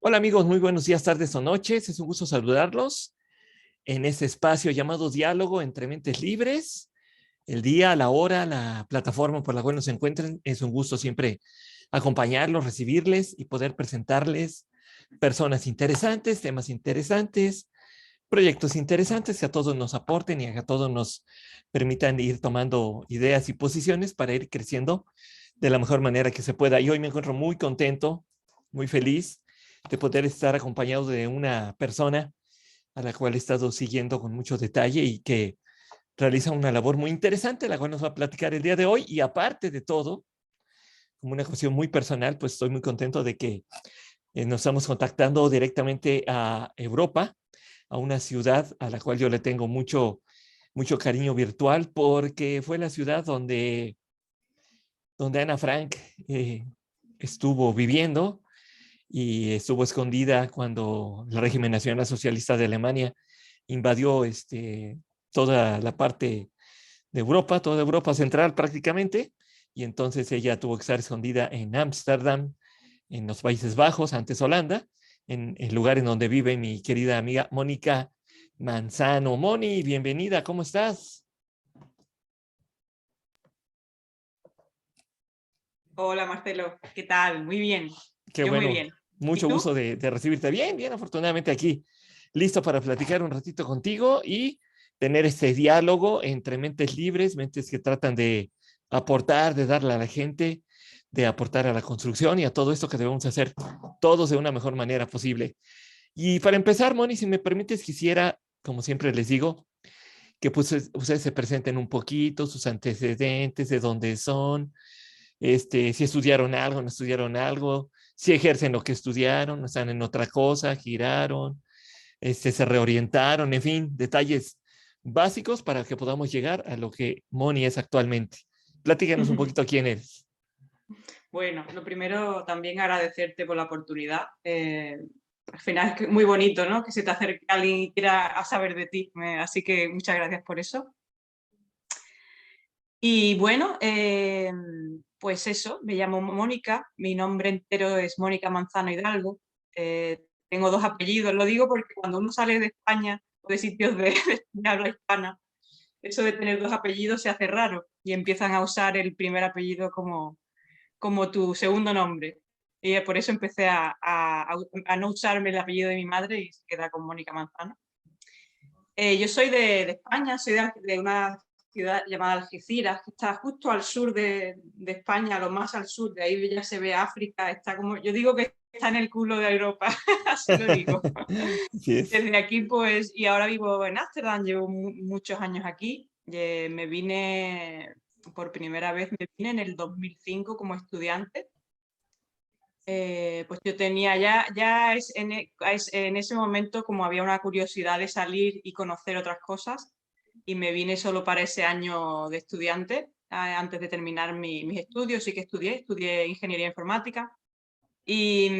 Hola amigos, muy buenos días, tardes o noches. Es un gusto saludarlos en este espacio llamado Diálogo entre Mentes Libres. El día, la hora, la plataforma por la cual nos encuentren, es un gusto siempre acompañarlos, recibirles y poder presentarles personas interesantes, temas interesantes, proyectos interesantes que a todos nos aporten y a todos nos permitan ir tomando ideas y posiciones para ir creciendo de la mejor manera que se pueda. Y hoy me encuentro muy contento, muy feliz de poder estar acompañado de una persona a la cual he estado siguiendo con mucho detalle y que realiza una labor muy interesante, la cual nos va a platicar el día de hoy. Y aparte de todo, como una cuestión muy personal, pues estoy muy contento de que nos estamos contactando directamente a Europa, a una ciudad a la cual yo le tengo mucho cariño virtual, porque fue la ciudad donde Ana Frank estuvo viviendo y estuvo escondida cuando el régimen nacional socialista de Alemania invadió toda la parte de Europa, toda Europa central prácticamente, y entonces ella tuvo que estar escondida en Ámsterdam, en los Países Bajos, antes Holanda, en el lugar en donde vive mi querida amiga Mónica Manzano. Moni, bienvenida, ¿cómo estás? Hola Marcelo, ¿qué tal? Muy bien, Qué yo muy bueno, bien. ¿Y mucho gusto tú? de recibirte. Bien, bien, afortunadamente aquí, listo para platicar un ratito contigo y tener este diálogo entre mentes libres, mentes que tratan de aportar, de darle a la gente, de aportar a la construcción y a todo esto que debemos hacer todos de una mejor manera posible. Y para empezar, Moni, si me permites, quisiera, como siempre les digo, que pues ustedes se presenten un poquito, sus antecedentes, de dónde son, si estudiaron algo, no estudiaron algo, si ejercen lo que estudiaron, están en otra cosa, giraron, se reorientaron, en fin, detalles básicos para que podamos llegar a lo que Moni es actualmente. Platícanos un poquito quién eres. Bueno, lo primero también agradecerte por la oportunidad. Al final es muy bonito, ¿no? Que se te acerque alguien y quiera a saber de ti. Así que muchas gracias por eso. Y bueno, pues eso, me llamo Mónica, mi nombre entero es Mónica Manzano Hidalgo. Tengo dos apellidos, lo digo porque cuando uno sale de España o de sitios de habla hispana, eso de tener dos apellidos se hace raro y empiezan a usar el primer apellido como tu segundo nombre. Y por eso empecé a no usarme el apellido de mi madre y se queda con Mónica Manzano. Yo soy de España, soy de una ciudad llamada Algeciras, que está justo al sur de España, lo más al sur, de ahí ya se ve África, está como, yo digo que está en el culo de Europa, así lo digo. Así es. Desde aquí, pues, y ahora vivo en Ámsterdam, llevo muchos años aquí. Me vine, por primera vez, me vine en el 2005 como estudiante. Pues yo tenía en ese momento como había una curiosidad de salir y conocer otras cosas y me vine solo para ese año de estudiante, antes de terminar mis estudios. Sí que estudié ingeniería informática y,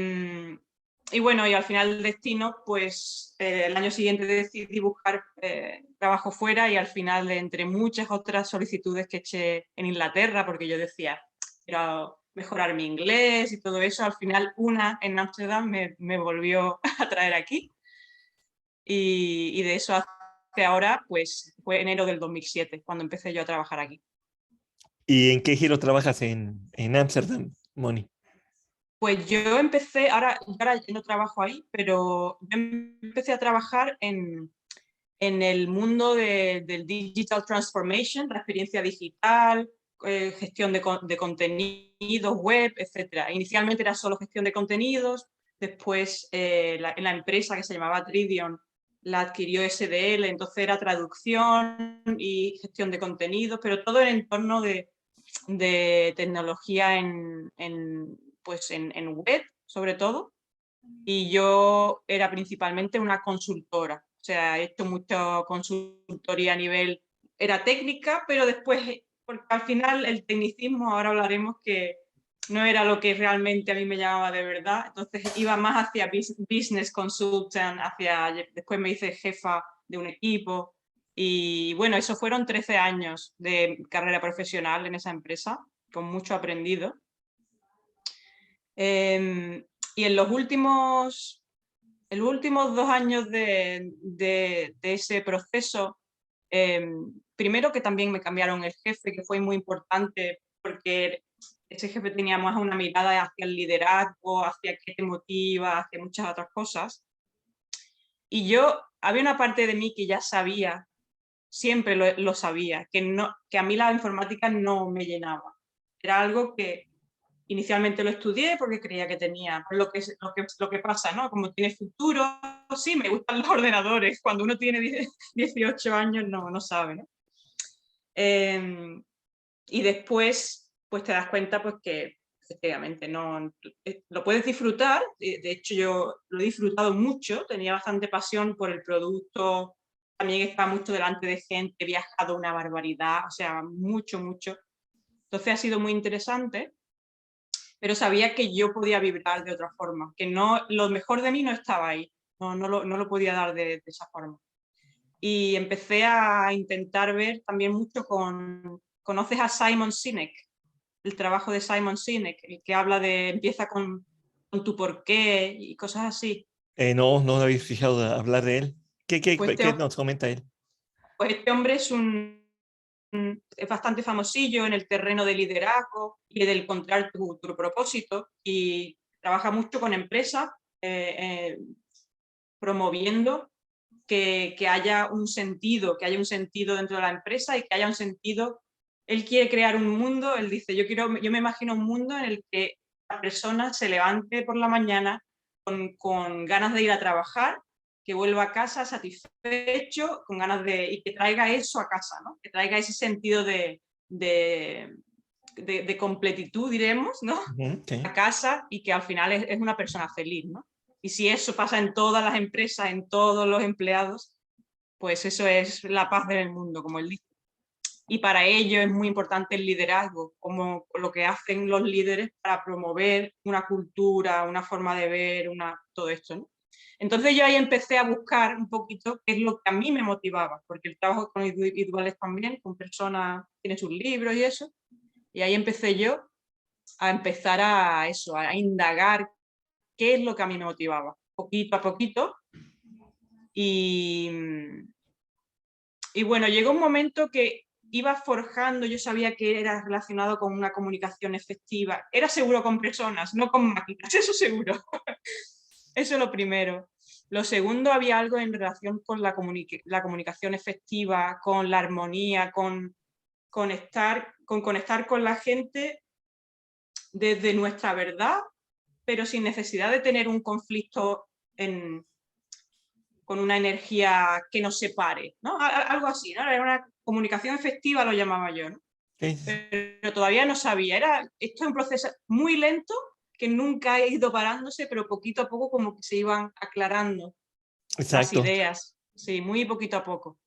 y bueno, y al final del destino, pues el año siguiente decidí buscar trabajo fuera y al final, entre muchas otras solicitudes que eché en Inglaterra, porque yo decía, quiero mejorar mi inglés y todo eso, al final una en Ámsterdam me volvió a traer aquí y de eso hace ahora, pues fue enero del 2007 cuando empecé yo a trabajar aquí. ¿Y en qué giro trabajas en Ámsterdam, Moni? Pues yo empecé, ahora ya no trabajo ahí, pero yo empecé a trabajar en el mundo del digital transformation, la experiencia digital, gestión de contenidos web, etcétera. Inicialmente era solo gestión de contenidos, después en la empresa que se llamaba Tridion la adquirió SDL, entonces era traducción y gestión de contenidos, pero todo en entorno de tecnología en web, sobre todo, y yo era principalmente una consultora, o sea, he hecho mucha consultoría a nivel, era técnica, pero después, porque al final el tecnicismo, ahora hablaremos que no era lo que realmente a mí me llamaba de verdad, entonces iba más hacia business consultant, después me hice jefa de un equipo y bueno, eso fueron 13 años de carrera profesional en esa empresa, con mucho aprendido. Y en los últimos 2 años de ese proceso, primero que también me cambiaron el jefe, que fue muy importante porque ese jefe tenía más una mirada hacia el liderazgo, hacia qué te motiva, hacia muchas otras cosas. Y había una parte de mí que ya sabía, siempre lo sabía, que a mí la informática no me llenaba. Era algo que inicialmente lo estudié porque creía que tenía lo que pasa, ¿no? Como tiene futuro, sí, me gustan los ordenadores. Cuando uno tiene 18 años no sabe, ¿no? Y después, pues te das cuenta pues que efectivamente no lo puedes disfrutar. De hecho, yo lo he disfrutado mucho, tenía bastante pasión por el producto, también estaba mucho delante de gente, he viajado una barbaridad, o sea, mucho, mucho. Entonces ha sido muy interesante, pero sabía que yo podía vibrar de otra forma, que no, lo mejor de mí no estaba ahí, no lo podía dar de esa forma. Y empecé a intentar ver también mucho ¿conoces a Simon Sinek? El trabajo de Simon Sinek, el que habla de empieza con tu porqué y cosas así. No había fijado a hablar de él. Pues ¿Qué nos comenta él? pues este hombre es bastante famosillo en el terreno del liderazgo y del encontrar tu propósito, y trabaja mucho con empresas promoviendo que haya un sentido, dentro de la empresa y que haya un sentido. Él quiere crear un mundo, él dice, yo me imagino un mundo en el que la persona se levante por la mañana con ganas de ir a trabajar, que vuelva a casa satisfecho, con ganas y que traiga eso a casa, ¿no? Que traiga ese sentido de completitud, diremos, ¿no? Sí. A casa, y que al final es una persona feliz, ¿no? Y si eso pasa en todas las empresas, en todos los empleados, pues eso es la paz del mundo, como él dice. Y para ello es muy importante el liderazgo, como lo que hacen los líderes para promover una cultura, una forma de ver, todo esto, ¿no? Entonces yo ahí empecé a buscar un poquito qué es lo que a mí me motivaba, porque el trabajo con individuales también, con personas, tiene sus libros y eso, y ahí empecé yo a empezar a indagar qué es lo que a mí me motivaba, poquito a poquito. Y bueno, llegó un momento que iba forjando, yo sabía que era relacionado con una comunicación efectiva. Era seguro con personas, no con máquinas, eso seguro. Eso es lo primero. Lo segundo, había algo en relación con la comunicación efectiva, con la armonía, con conectar con la gente desde nuestra verdad, pero sin necesidad de tener un conflicto con una energía que nos separe, ¿no? Algo así, ¿no? Era una comunicación efectiva, lo llamaba yo, ¿no? Sí. Pero todavía no sabía. Esto es un proceso muy lento que nunca ha ido parándose, pero poquito a poco como que se iban aclarando las Exacto. ideas, sí, muy poquito a poco.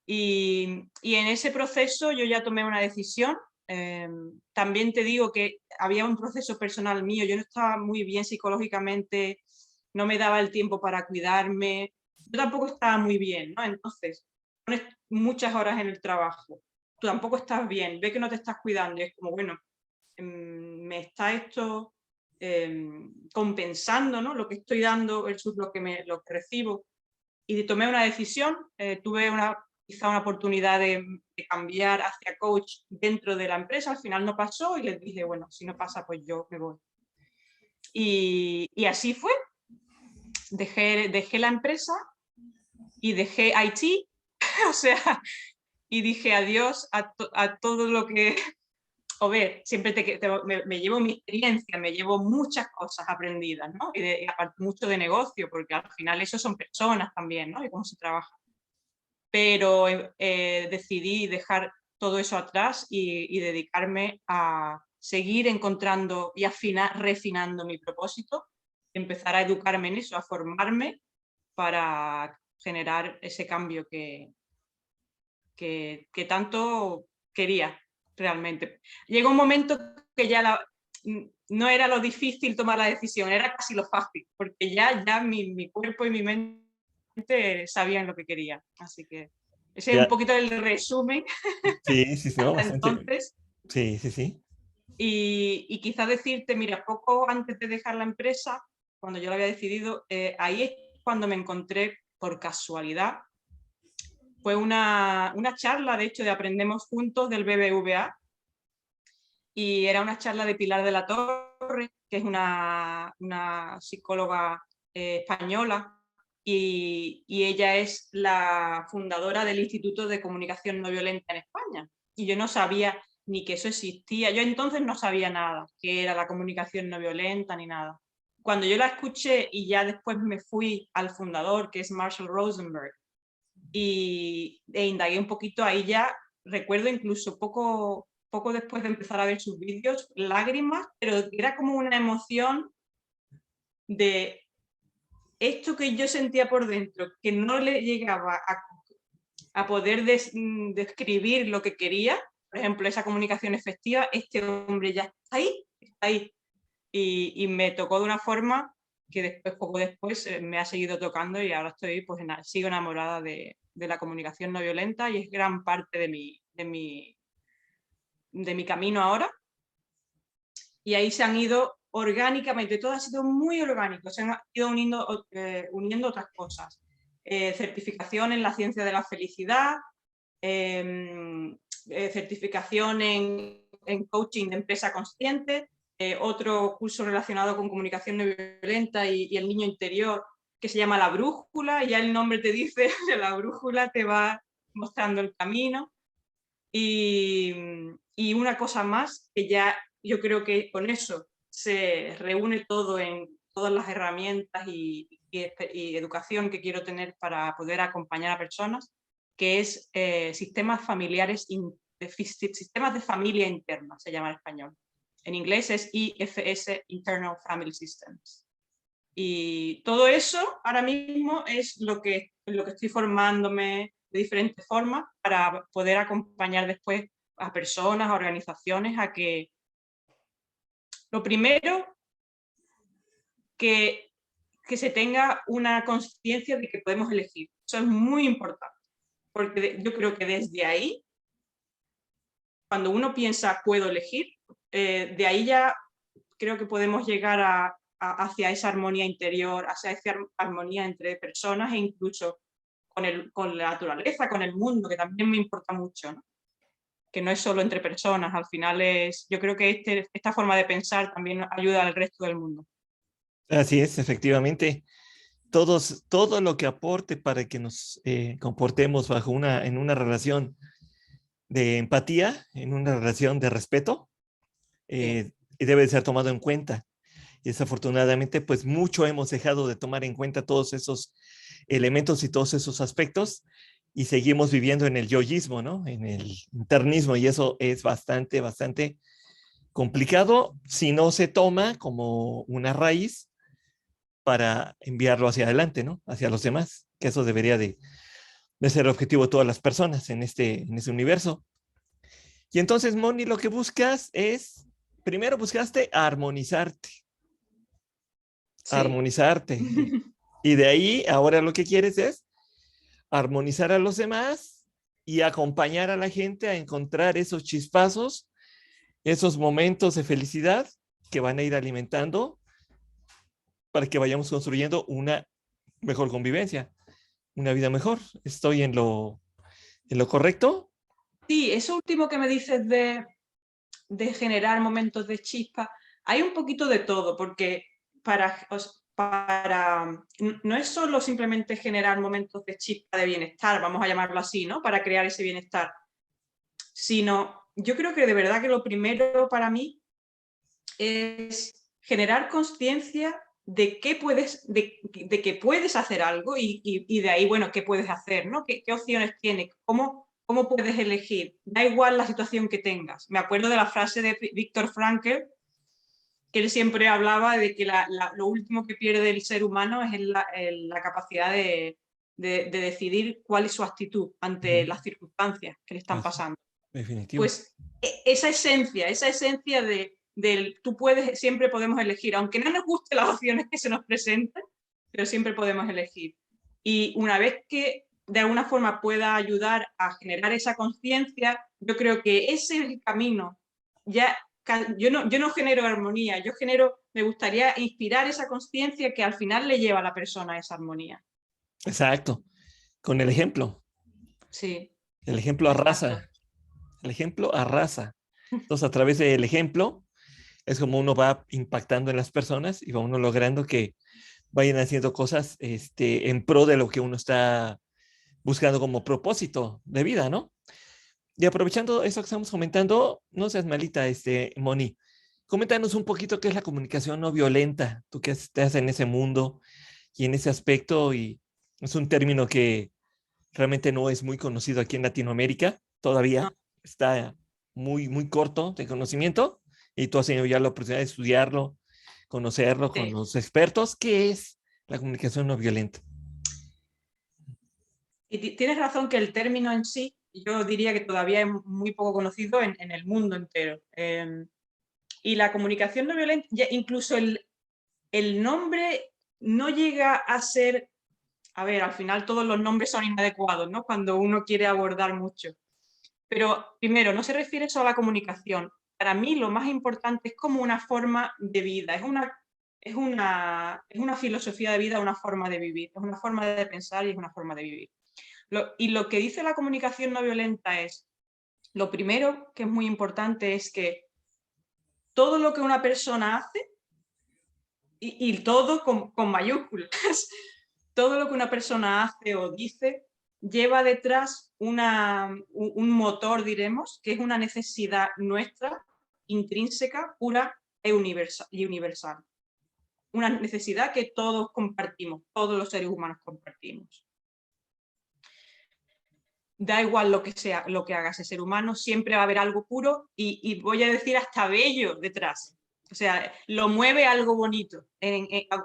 Y en ese proceso yo ya tomé una decisión. También te digo que había un proceso personal mío, yo no estaba muy bien psicológicamente, no me daba el tiempo para cuidarme, yo tampoco estaba muy bien, ¿no? Entonces, pones muchas horas en el trabajo, tú tampoco estás bien, ve que no te estás cuidando y es como, bueno, me está esto compensando, ¿no? Lo que estoy dando versus lo que recibo. Y tomé una decisión, tuve quizá una oportunidad de cambiar hacia coach dentro de la empresa, al final no pasó y les dije, bueno, si no pasa, pues yo me voy. Y así fue, dejé la empresa y dejé IT, o sea, y dije adiós a todo lo que... O ver, siempre me llevo mi experiencia, me llevo muchas cosas aprendidas, ¿no? Y aparte mucho de negocio, porque al final eso son personas también, ¿no? Y cómo se trabaja. Pero decidí dejar todo eso atrás y dedicarme a seguir encontrando y refinando mi propósito, empezar a educarme en eso, a formarme para generar ese cambio que tanto quería realmente. Llegó un momento que ya no era lo difícil tomar la decisión, era casi lo fácil, porque ya mi cuerpo y mi mente sabían lo que quería. Así que ese es un Ya. poquito el resumen Sí, sí, no, hasta bastante. entonces. Sí, sí, sí. Y quizás decirte, mira, poco antes de dejar la empresa, cuando yo lo había decidido, ahí es cuando me encontré por casualidad. Fue una charla, de hecho, de Aprendemos Juntos del BBVA, y era una charla de Pilar de la Torre, que es una psicóloga española, y ella es la fundadora del Instituto de Comunicación No Violenta en España. Y yo no sabía ni que eso existía. Yo entonces no sabía nada, qué era la comunicación no violenta ni nada. Cuando yo la escuché y ya después me fui al fundador, que es Marshall Rosenberg, e indagué un poquito, ahí ya recuerdo incluso poco después de empezar a ver sus vídeos, lágrimas, pero era como una emoción de esto que yo sentía por dentro, que no le llegaba a poder describir lo que quería, por ejemplo, esa comunicación efectiva, este hombre ya está ahí, está ahí. Y me tocó de una forma que después, poco después, me ha seguido tocando, y ahora estoy, pues, sigo enamorada de la comunicación no violenta, y es gran parte de mi camino ahora. Y ahí se han ido orgánicamente, todo ha sido muy orgánico, se han ido uniendo otras cosas. Certificación en la ciencia de la felicidad, certificación en coaching de empresa consciente, otro curso relacionado con comunicación no violenta y el niño interior, que se llama La Brújula, y ya el nombre te dice, la brújula te va mostrando el camino. Y una cosa más, que ya yo creo que con eso se reúne todo en todas las herramientas y educación que quiero tener para poder acompañar a personas, que es sistemas familiares, sistemas de familia interna, se llama en español. En inglés es IFS, Internal Family Systems. Y todo eso ahora mismo es lo que estoy formándome de diferentes formas para poder acompañar después a personas, a organizaciones, a que lo primero, que se tenga una conciencia de que podemos elegir. Eso es muy importante, porque yo creo que desde ahí, cuando uno piensa puedo elegir, de ahí ya creo que podemos llegar hacia esa armonía interior, hacia esa armonía entre personas, e incluso con la naturaleza, con el mundo, que también me importa mucho, ¿no? Que no es solo entre personas, al final yo creo que esta forma de pensar también ayuda al resto del mundo. Así es, efectivamente. Todo lo que aporte para que nos comportemos en una relación de empatía, en una relación de respeto, Sí. debe ser tomado en cuenta. Y desafortunadamente, pues mucho hemos dejado de tomar en cuenta todos esos elementos y todos esos aspectos, y seguimos viviendo en el yoísmo, ¿no? En el internismo, y eso es bastante, bastante complicado si no se toma como una raíz para enviarlo hacia adelante, ¿no? Hacia los demás, que eso debería de ser el objetivo de todas las personas en este universo. Y entonces, Moni, lo que buscas es, primero buscaste armonizarte, Sí. armonizarte. Y de ahí, ahora lo que quieres es armonizar a los demás y acompañar a la gente a encontrar esos chispazos, esos momentos de felicidad que van a ir alimentando para que vayamos construyendo una mejor convivencia, una vida mejor. ¿Estoy en lo correcto? Sí, eso último que me dices de generar momentos de chispa, hay un poquito de todo, porque no es solo simplemente generar momentos de chispa de bienestar, vamos a llamarlo así, ¿no? Para crear ese bienestar, sino yo creo que de verdad que lo primero para mí es generar conciencia de que puedes hacer algo, y de ahí, bueno, qué puedes hacer, ¿no? ¿Qué opciones tienes? ¿Cómo puedes elegir? Da igual la situación que tengas. Me acuerdo de la frase de Viktor Frankl, que él siempre hablaba de que lo último que pierde el ser humano es la capacidad de decidir cuál es su actitud ante las circunstancias que le están pasando. Definitivo. Pues esa esencia siempre podemos elegir, aunque no nos gusten las opciones que se nos presenten, pero siempre podemos elegir. Y una vez que de alguna forma pueda ayudar a generar esa conciencia, yo creo que ese es el camino. Ya, yo no genero armonía, yo genero me gustaría inspirar esa conciencia que al final le lleva a la persona a esa armonía. Exacto. Con el ejemplo. Sí, El ejemplo exacto. arrasa. El ejemplo arrasa. Entonces, a través del ejemplo, es como uno va impactando en las personas y va uno logrando que vayan haciendo cosas en pro de lo que uno está buscando como propósito de vida, ¿no? Y aprovechando eso que estamos comentando, no seas malita, Moni, coméntanos un poquito qué es la comunicación no violenta, tú que estás en ese mundo y en ese aspecto, y es un término que realmente no es muy conocido aquí en Latinoamérica, No, todavía está muy, muy corto de conocimiento, y tú has tenido ya la oportunidad de estudiarlo, conocerlo con sí. los expertos. ¿Qué es la comunicación no violenta? Y tienes razón que el término en sí, yo diría que todavía es muy poco conocido en el mundo entero. Y la comunicación no violenta, incluso el nombre no llega a ser, a ver, al final todos los nombres son inadecuados, ¿no? Cuando uno quiere abordar mucho. Pero primero, no se refiere solo a la comunicación. Para mí lo más importante es como una forma de vida, es una filosofía de vida, una forma de vivir, es una forma de pensar y es una forma de vivir. Y lo que dice la comunicación no violenta es, lo primero que es muy importante es que todo lo que una persona hace, y todo con mayúsculas, todo lo que una persona hace o dice lleva detrás un motor, diremos, que es una necesidad nuestra, intrínseca, pura y universal. Una necesidad que todos compartimos, todos los seres humanos compartimos. Da igual lo que sea, lo que haga ese ser humano, siempre va a haber algo puro y voy a decir hasta bello detrás. O sea, lo mueve algo bonito,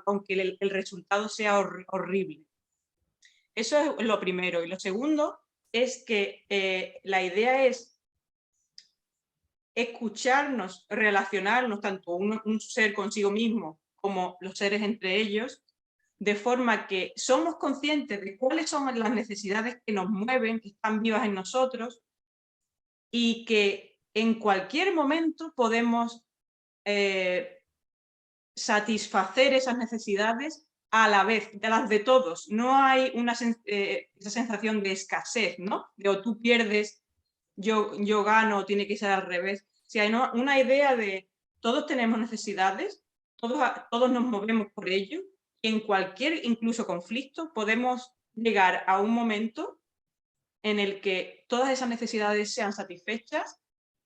aunque el resultado sea horrible. Eso es lo primero. Y lo segundo es que la idea es escucharnos, relacionarnos, tanto un ser consigo mismo como los seres entre ellos, de forma que somos conscientes de cuáles son las necesidades que nos mueven, que están vivas en nosotros, y que en cualquier momento podemos satisfacer esas necesidades a la vez, de las de todos. No hay esa sensación de escasez, ¿no? De o tú pierdes, yo gano, tiene que ser al revés. Si hay una idea de todos tenemos necesidades, todos nos movemos por ello, y en cualquier incluso conflicto podemos llegar a un momento en el que todas esas necesidades sean satisfechas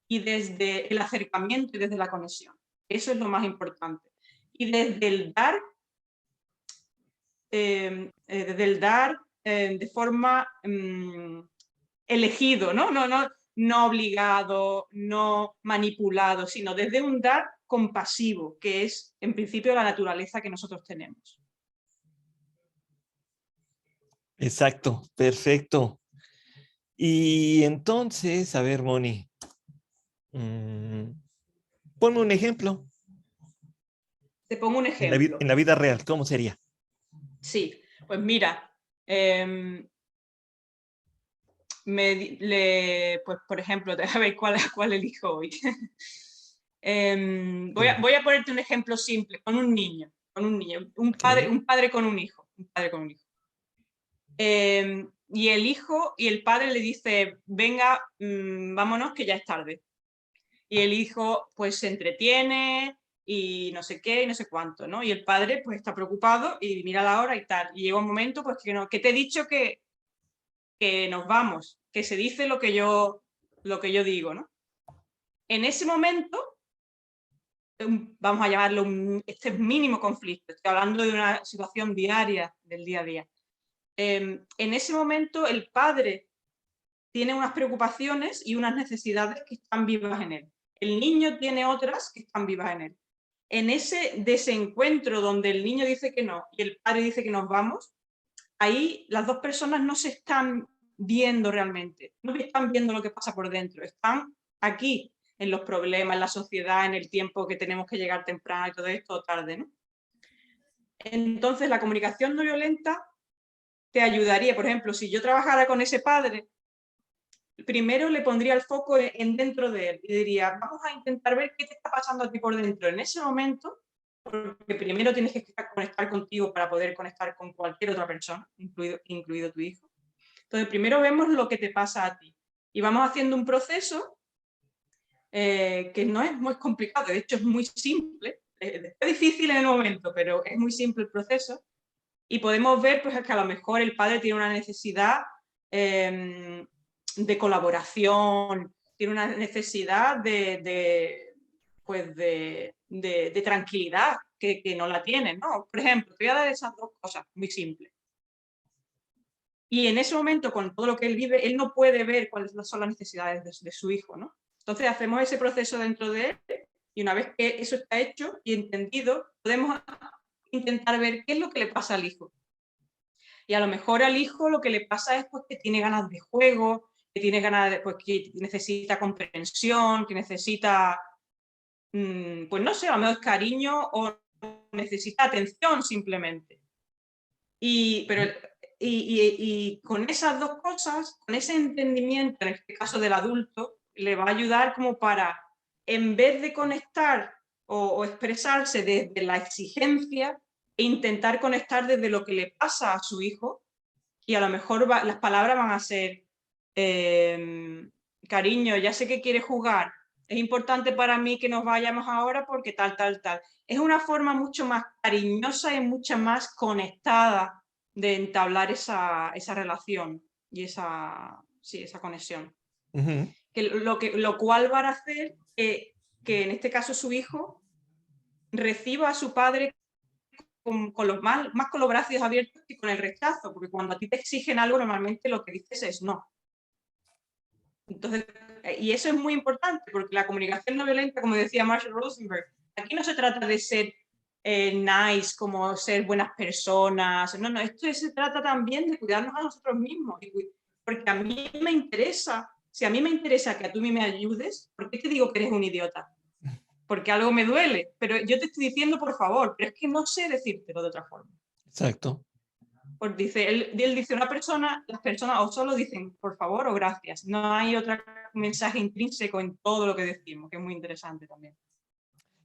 y desde el acercamiento y desde la conexión. Eso es lo más importante. Y desde el dar, de forma elegido, ¿no? No obligado, no manipulado, sino desde un dar compasivo, que es en principio la naturaleza que nosotros tenemos. Exacto, perfecto. Y entonces, a ver, Moni, mm, ponme un ejemplo Te pongo un en ejemplo. la vida real, ¿cómo sería? Sí, pues mira, pues por ejemplo, a ver cuál elijo hoy. Voy a ponerte un ejemplo simple, con un niño, Ok. un padre con un hijo, un padre con un hijo. Y el hijo y el padre le dice, venga, vámonos que ya es tarde. Y el hijo pues se entretiene y no sé qué y no sé cuánto, ¿no? Y el padre pues está preocupado y mira la hora y tal. Y llega un momento pues que te he dicho que nos vamos, que se dice lo que yo digo, ¿no? En ese momento, vamos a llamarlo este mínimo conflicto, estoy hablando de una situación diaria, del día a día. En ese momento el padre tiene unas preocupaciones y unas necesidades que están vivas en él. El niño tiene otras que están vivas en él. En ese desencuentro donde el niño dice que no y el padre dice que nos vamos, ahí las dos personas no se están viendo realmente, no están viendo lo que pasa por dentro, están aquí en los problemas, en la sociedad, en el tiempo que tenemos que llegar temprano y todo esto tarde, ¿no? Entonces la comunicación no violenta te ayudaría, por ejemplo, si yo trabajara con ese padre, primero le pondría el foco en dentro de él y diría, vamos a intentar ver qué te está pasando a ti por dentro en ese momento porque primero tienes que conectar contigo para poder conectar con cualquier otra persona, incluido tu hijo. Entonces, primero vemos lo que te pasa a ti y vamos haciendo un proceso que no es muy complicado, de hecho es muy simple, es difícil en el momento, pero es muy simple el proceso y podemos ver pues, que a lo mejor el padre tiene una necesidad de colaboración, tiene una necesidad pues de tranquilidad que no la tiene, ¿no? Por ejemplo, te voy a dar esas dos cosas muy simples. Y en ese momento, con todo lo que él vive, él no puede ver cuáles son las necesidades de su hijo, ¿no? Entonces hacemos ese proceso dentro de él y una vez que eso está hecho y entendido, podemos intentar ver qué es lo que le pasa al hijo. Y a lo mejor al hijo lo que le pasa es pues, que tiene ganas de juego, que tiene ganas de, pues, que necesita comprensión, que necesita, pues no sé, a lo mejor cariño o necesita atención simplemente. Y con esas dos cosas, con ese entendimiento, en este caso del adulto, le va a ayudar como para, en vez de conectar o expresarse desde la exigencia, e intentar conectar desde lo que le pasa a su hijo, y a lo mejor las palabras van a ser, cariño, ya sé que quieres jugar, es importante para mí que nos vayamos ahora porque tal, tal, tal. Es una forma mucho más cariñosa y mucho más conectada de entablar esa relación y esa conexión. Ujú. Lo cual va a hacer que en este caso su hijo reciba a su padre con los más con los brazos abiertos que con el rechazo, porque cuando a ti te exigen algo normalmente lo que dices es no. Entonces, y eso es muy importante porque la comunicación no violenta, como decía Marshall Rosenberg, aquí no se trata de ser nice, como ser buenas personas, no, esto se trata también de cuidarnos a nosotros mismos, porque a mí me interesa, si a mí me interesa que a tú me ayudes, ¿por qué te digo que eres un idiota? Porque algo me duele, pero yo te estoy diciendo por favor, pero es que no sé decírtelo de otra forma. Exacto. Pues dice, él dice las personas o solo dicen por favor o gracias, no hay otro mensaje intrínseco en todo lo que decimos, que es muy interesante también.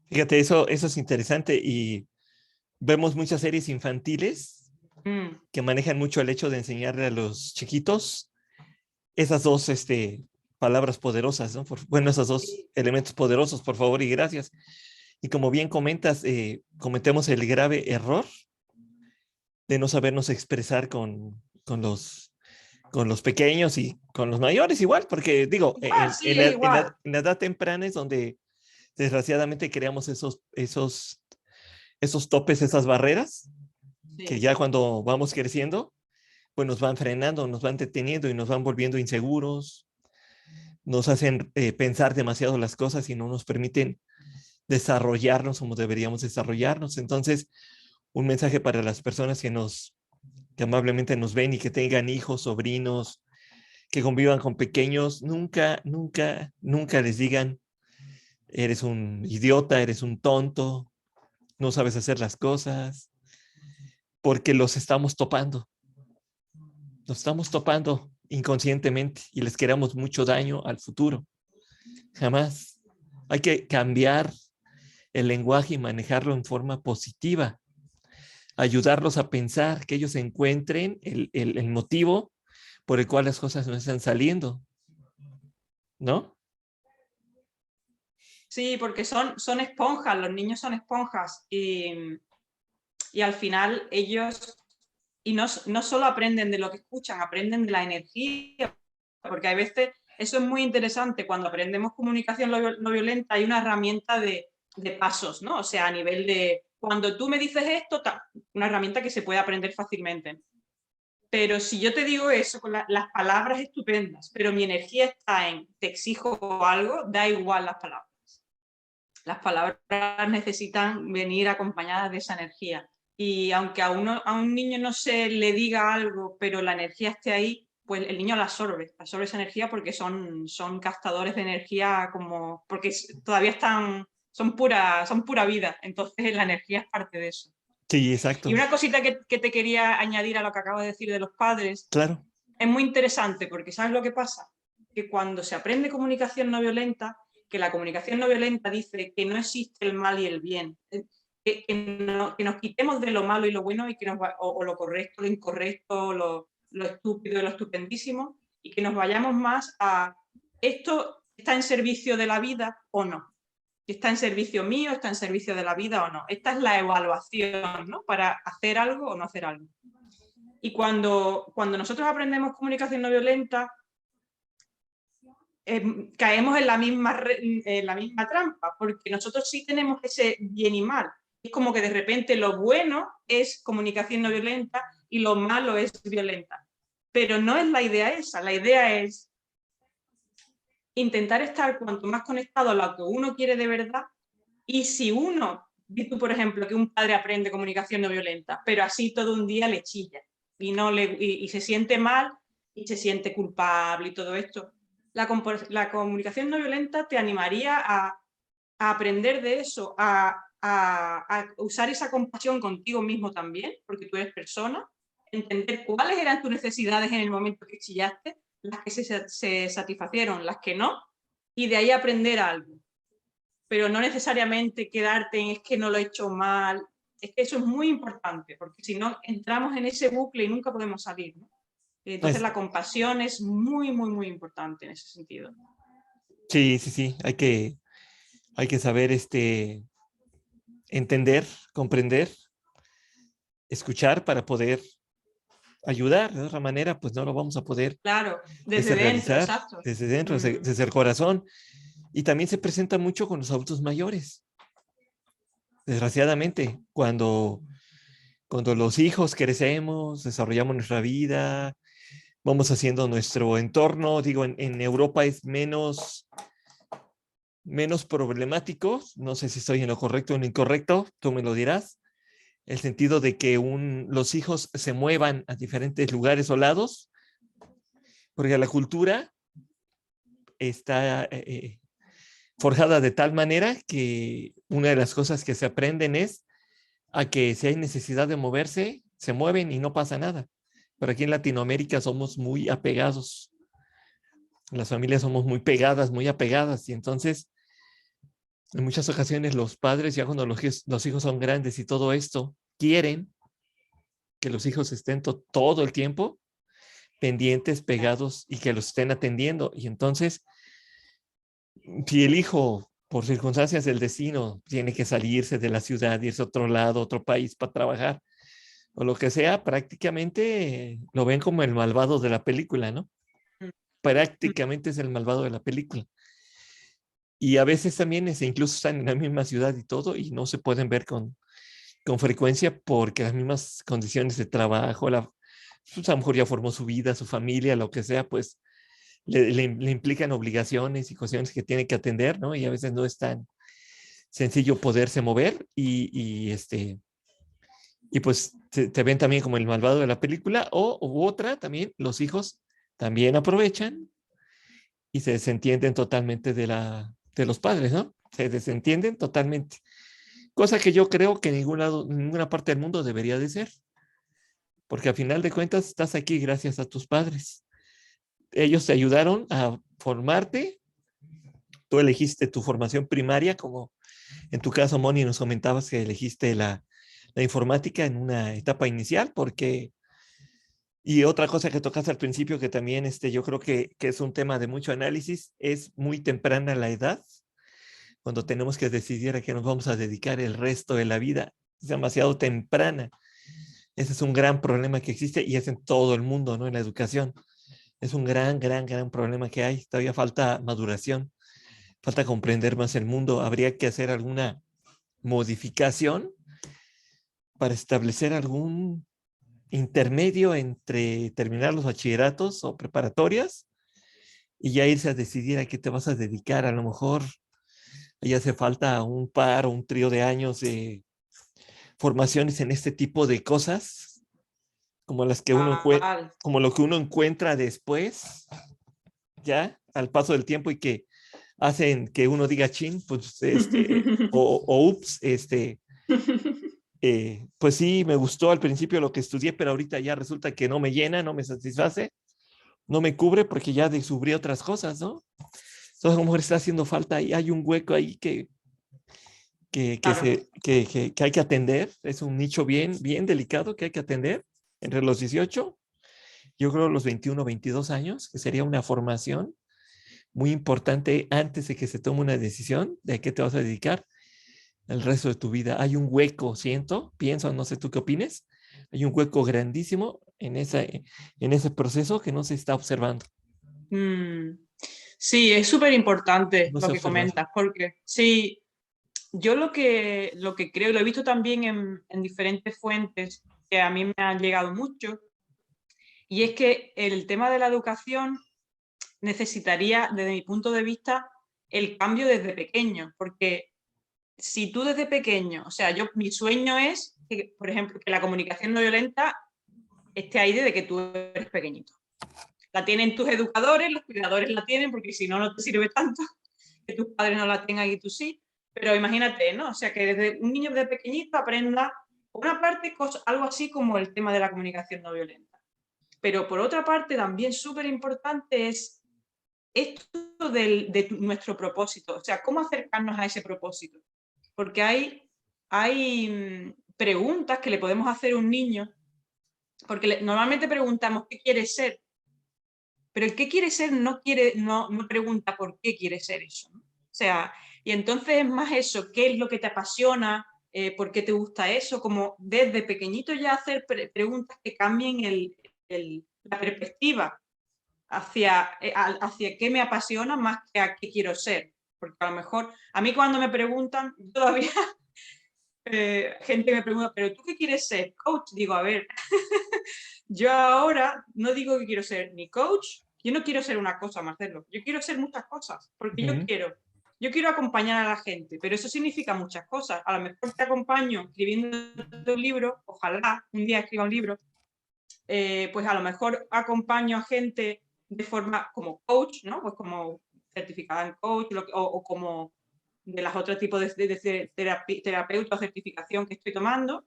Fíjate, eso es interesante y vemos muchas series infantiles que manejan mucho el hecho de enseñarle a los chiquitos esas dos palabras poderosas, ¿no? Bueno, esos dos elementos poderosos, por favor y gracias. Y como bien comentas, cometemos el grave error de no sabernos expresar con los pequeños y con los mayores igual, porque digo, Igual, sí, es igual. en la edad temprana es donde desgraciadamente creamos esos topes, esas barreras, que Sí. ya cuando vamos creciendo, pues nos van frenando, nos van deteniendo y nos van volviendo inseguros, nos hacen pensar demasiado las cosas y no nos permiten desarrollarnos como deberíamos desarrollarnos. Entonces, un mensaje para las personas que amablemente nos ven y que tengan hijos, sobrinos, que convivan con pequeños, nunca, nunca, nunca les digan, eres un idiota, eres un tonto, no sabes hacer las cosas, porque los estamos topando inconscientemente y les queremos mucho daño al futuro. Jamás. Hay que cambiar el lenguaje y manejarlo en forma positiva, ayudarlos a pensar, que ellos encuentren el motivo por el cual las cosas no están saliendo, ¿no? Sí, porque son esponjas, los niños son esponjas y al final ellos, y no solo aprenden de lo que escuchan, aprenden de la energía, porque a veces eso es muy interesante, cuando aprendemos comunicación no violenta hay una herramienta de pasos, ¿no? O sea, a nivel de, cuando tú me dices esto, una herramienta que se puede aprender fácilmente. Pero si yo te digo eso con las palabras estupendas, pero mi energía está en te exijo algo, da igual las palabras. Las palabras necesitan venir acompañadas de esa energía. Y aunque a un niño no se le diga algo, pero la energía esté ahí, pues el niño la absorbe esa energía porque son captadores de energía porque todavía son pura vida. Entonces la energía es parte de eso. Sí, Y exacto. una cosita que te quería añadir a lo que acabo de decir de los padres, Claro. es muy interesante porque ¿sabes lo que pasa? Que cuando se aprende comunicación no violenta, que la comunicación no violenta dice que no existe el mal y el bien. que nos quitemos de lo malo y lo bueno y que o lo correcto, lo incorrecto, lo estúpido y lo estupendísimo, y que nos vayamos más a esto está en servicio de la vida o no. ¿Está en servicio mío? ¿Está en servicio de la vida o no? Esta es la evaluación, ¿no? Para hacer algo o no hacer algo. Y cuando nosotros aprendemos comunicación no violenta, caemos en la misma trampa, porque nosotros sí tenemos ese bien y mal. Es como que de repente lo bueno es comunicación no violenta y lo malo es violenta. Pero no es la idea esa, la idea es intentar estar cuanto más conectado a lo que uno quiere de verdad. Y si uno, di tú por ejemplo que un padre aprende comunicación no violenta, pero así todo un día le chilla y se siente mal y se siente culpable y todo esto, la comunicación no violenta te animaría a aprender de eso, a usar esa compasión contigo mismo también, porque tú eres persona, entender cuáles eran tus necesidades en el momento que chillaste, las que se satisfacieron, las que no, y de ahí aprender algo. Pero no necesariamente quedarte en es que no lo he hecho mal. Es que eso es muy importante, porque si no entramos en ese bucle y nunca podemos salir, ¿no? Entonces la compasión es muy, muy, muy importante en ese sentido. Sí, sí, sí, hay que saber entender, comprender, escuchar para poder ayudar. De otra manera, pues no lo vamos a poder Claro, desde dentro, realizar exacto. desde dentro, desde el corazón. Y también se presenta mucho con los adultos mayores. Desgraciadamente, cuando los hijos crecemos, desarrollamos nuestra vida, vamos haciendo nuestro entorno, digo, en Europa es menos problemático, no sé si estoy en lo correcto o en lo incorrecto, tú me lo dirás, el sentido de que los hijos se muevan a diferentes lugares o lados, porque la cultura está forjada de tal manera que una de las cosas que se aprenden es a que si hay necesidad de moverse, se mueven y no pasa nada. Pero aquí en Latinoamérica somos muy apegados, las familias somos muy pegadas, muy apegadas, y entonces en muchas ocasiones los padres, ya cuando los hijos son grandes y todo esto, quieren que los hijos estén todo el tiempo pendientes, pegados y que los estén atendiendo. Y entonces, si el hijo, por circunstancias del destino, tiene que salirse de la ciudad, irse a otro lado, otro país para trabajar, o lo que sea, prácticamente lo ven como el malvado de la película, ¿no? Prácticamente es el malvado de la película. Y a veces también incluso están en la misma ciudad y todo, y no se pueden ver con frecuencia porque las mismas condiciones de trabajo, pues a lo mejor ya formó su vida, su familia, lo que sea, pues le implican obligaciones y cuestiones que tiene que atender, ¿no? Y a veces no es tan sencillo poderse mover y pues te ven también como el malvado de la película u otra también, los hijos también aprovechan y se desentienden totalmente de los padres, ¿no? Se desentienden totalmente. Cosa que yo creo que en ninguna parte del mundo debería de ser, porque al final de cuentas estás aquí gracias a tus padres. Ellos te ayudaron a formarte, tú elegiste tu formación primaria, como en tu caso, Moni, nos comentabas que elegiste la informática en una etapa inicial, y otra cosa que tocaste al principio, que también yo creo que es un tema de mucho análisis, es muy temprana la edad, cuando tenemos que decidir a qué nos vamos a dedicar el resto de la vida, es demasiado temprana. Ese es un gran problema que existe y es en todo el mundo, ¿no? En la educación. Es un gran, gran, gran problema que hay. Todavía falta maduración, falta comprender más el mundo. Habría que hacer alguna modificación para establecer algún intermedio entre terminar los bachilleratos o preparatorias y ya irse a decidir a qué te vas a dedicar. A lo mejor ya hace falta un par o un trío de años de formaciones en este tipo de cosas, como las que como lo que uno encuentra después, ya al paso del tiempo y que hacen que uno diga chin, pues o ups, pues sí, me gustó al principio lo que estudié, pero ahorita ya resulta que no me llena, no me satisface, no me cubre porque ya descubrí otras cosas, ¿no? Entonces a lo mejor está haciendo falta y hay un hueco ahí que Claro. que hay que atender. Es un nicho bien, bien delicado que hay que atender entre los 18, yo creo los 21, 22 años, que sería una formación muy importante antes de que se tome una decisión de a qué te vas a dedicar el resto de tu vida. Hay un hueco, pienso, no sé tú qué opines, hay un hueco grandísimo en ese proceso que no se está observando. Mm, sí, es súper importante No lo se que observa. comentas, porque sí, yo lo que creo, y lo he visto también en diferentes fuentes que a mí me han llegado mucho, y es que el tema de la educación necesitaría, desde mi punto de vista, el cambio desde pequeño, porque si tú desde pequeño, o sea, mi sueño es que, por ejemplo, que la comunicación no violenta esté ahí desde que tú eres pequeñito. La tienen tus educadores, los cuidadores la tienen, porque si no, no te sirve tanto que tus padres no la tengan y tú sí. Pero imagínate, ¿no? O sea, que desde un niño de pequeñito aprenda, por una parte, algo así como el tema de la comunicación no violenta. Pero por otra parte, también súper importante es esto de nuestro propósito, o sea, cómo acercarnos a ese propósito. Porque hay preguntas que le podemos hacer a un niño, porque normalmente preguntamos qué quiere ser, pero el qué quiere ser no pregunta por qué quiere ser eso, ¿no? O sea, y entonces es más eso, qué es lo que te apasiona, por qué te gusta eso, como desde pequeñito ya hacer preguntas que cambien la perspectiva hacia qué me apasiona más que a qué quiero ser. Porque a lo mejor, a mí cuando me preguntan, todavía gente me pregunta, ¿pero tú qué quieres ser? Coach. Digo, a ver, yo ahora no digo que quiero ser ni coach, yo no quiero ser una cosa, Marcelo, yo quiero ser muchas cosas, porque Ujú. yo quiero acompañar a la gente, pero eso significa muchas cosas. A lo mejor te acompaño escribiendo un libro, ojalá un día escriba un libro, pues a lo mejor acompaño a gente de forma como coach, ¿no? Pues como certificada en coach o como de los otros tipos de terapeuta o certificación que estoy tomando,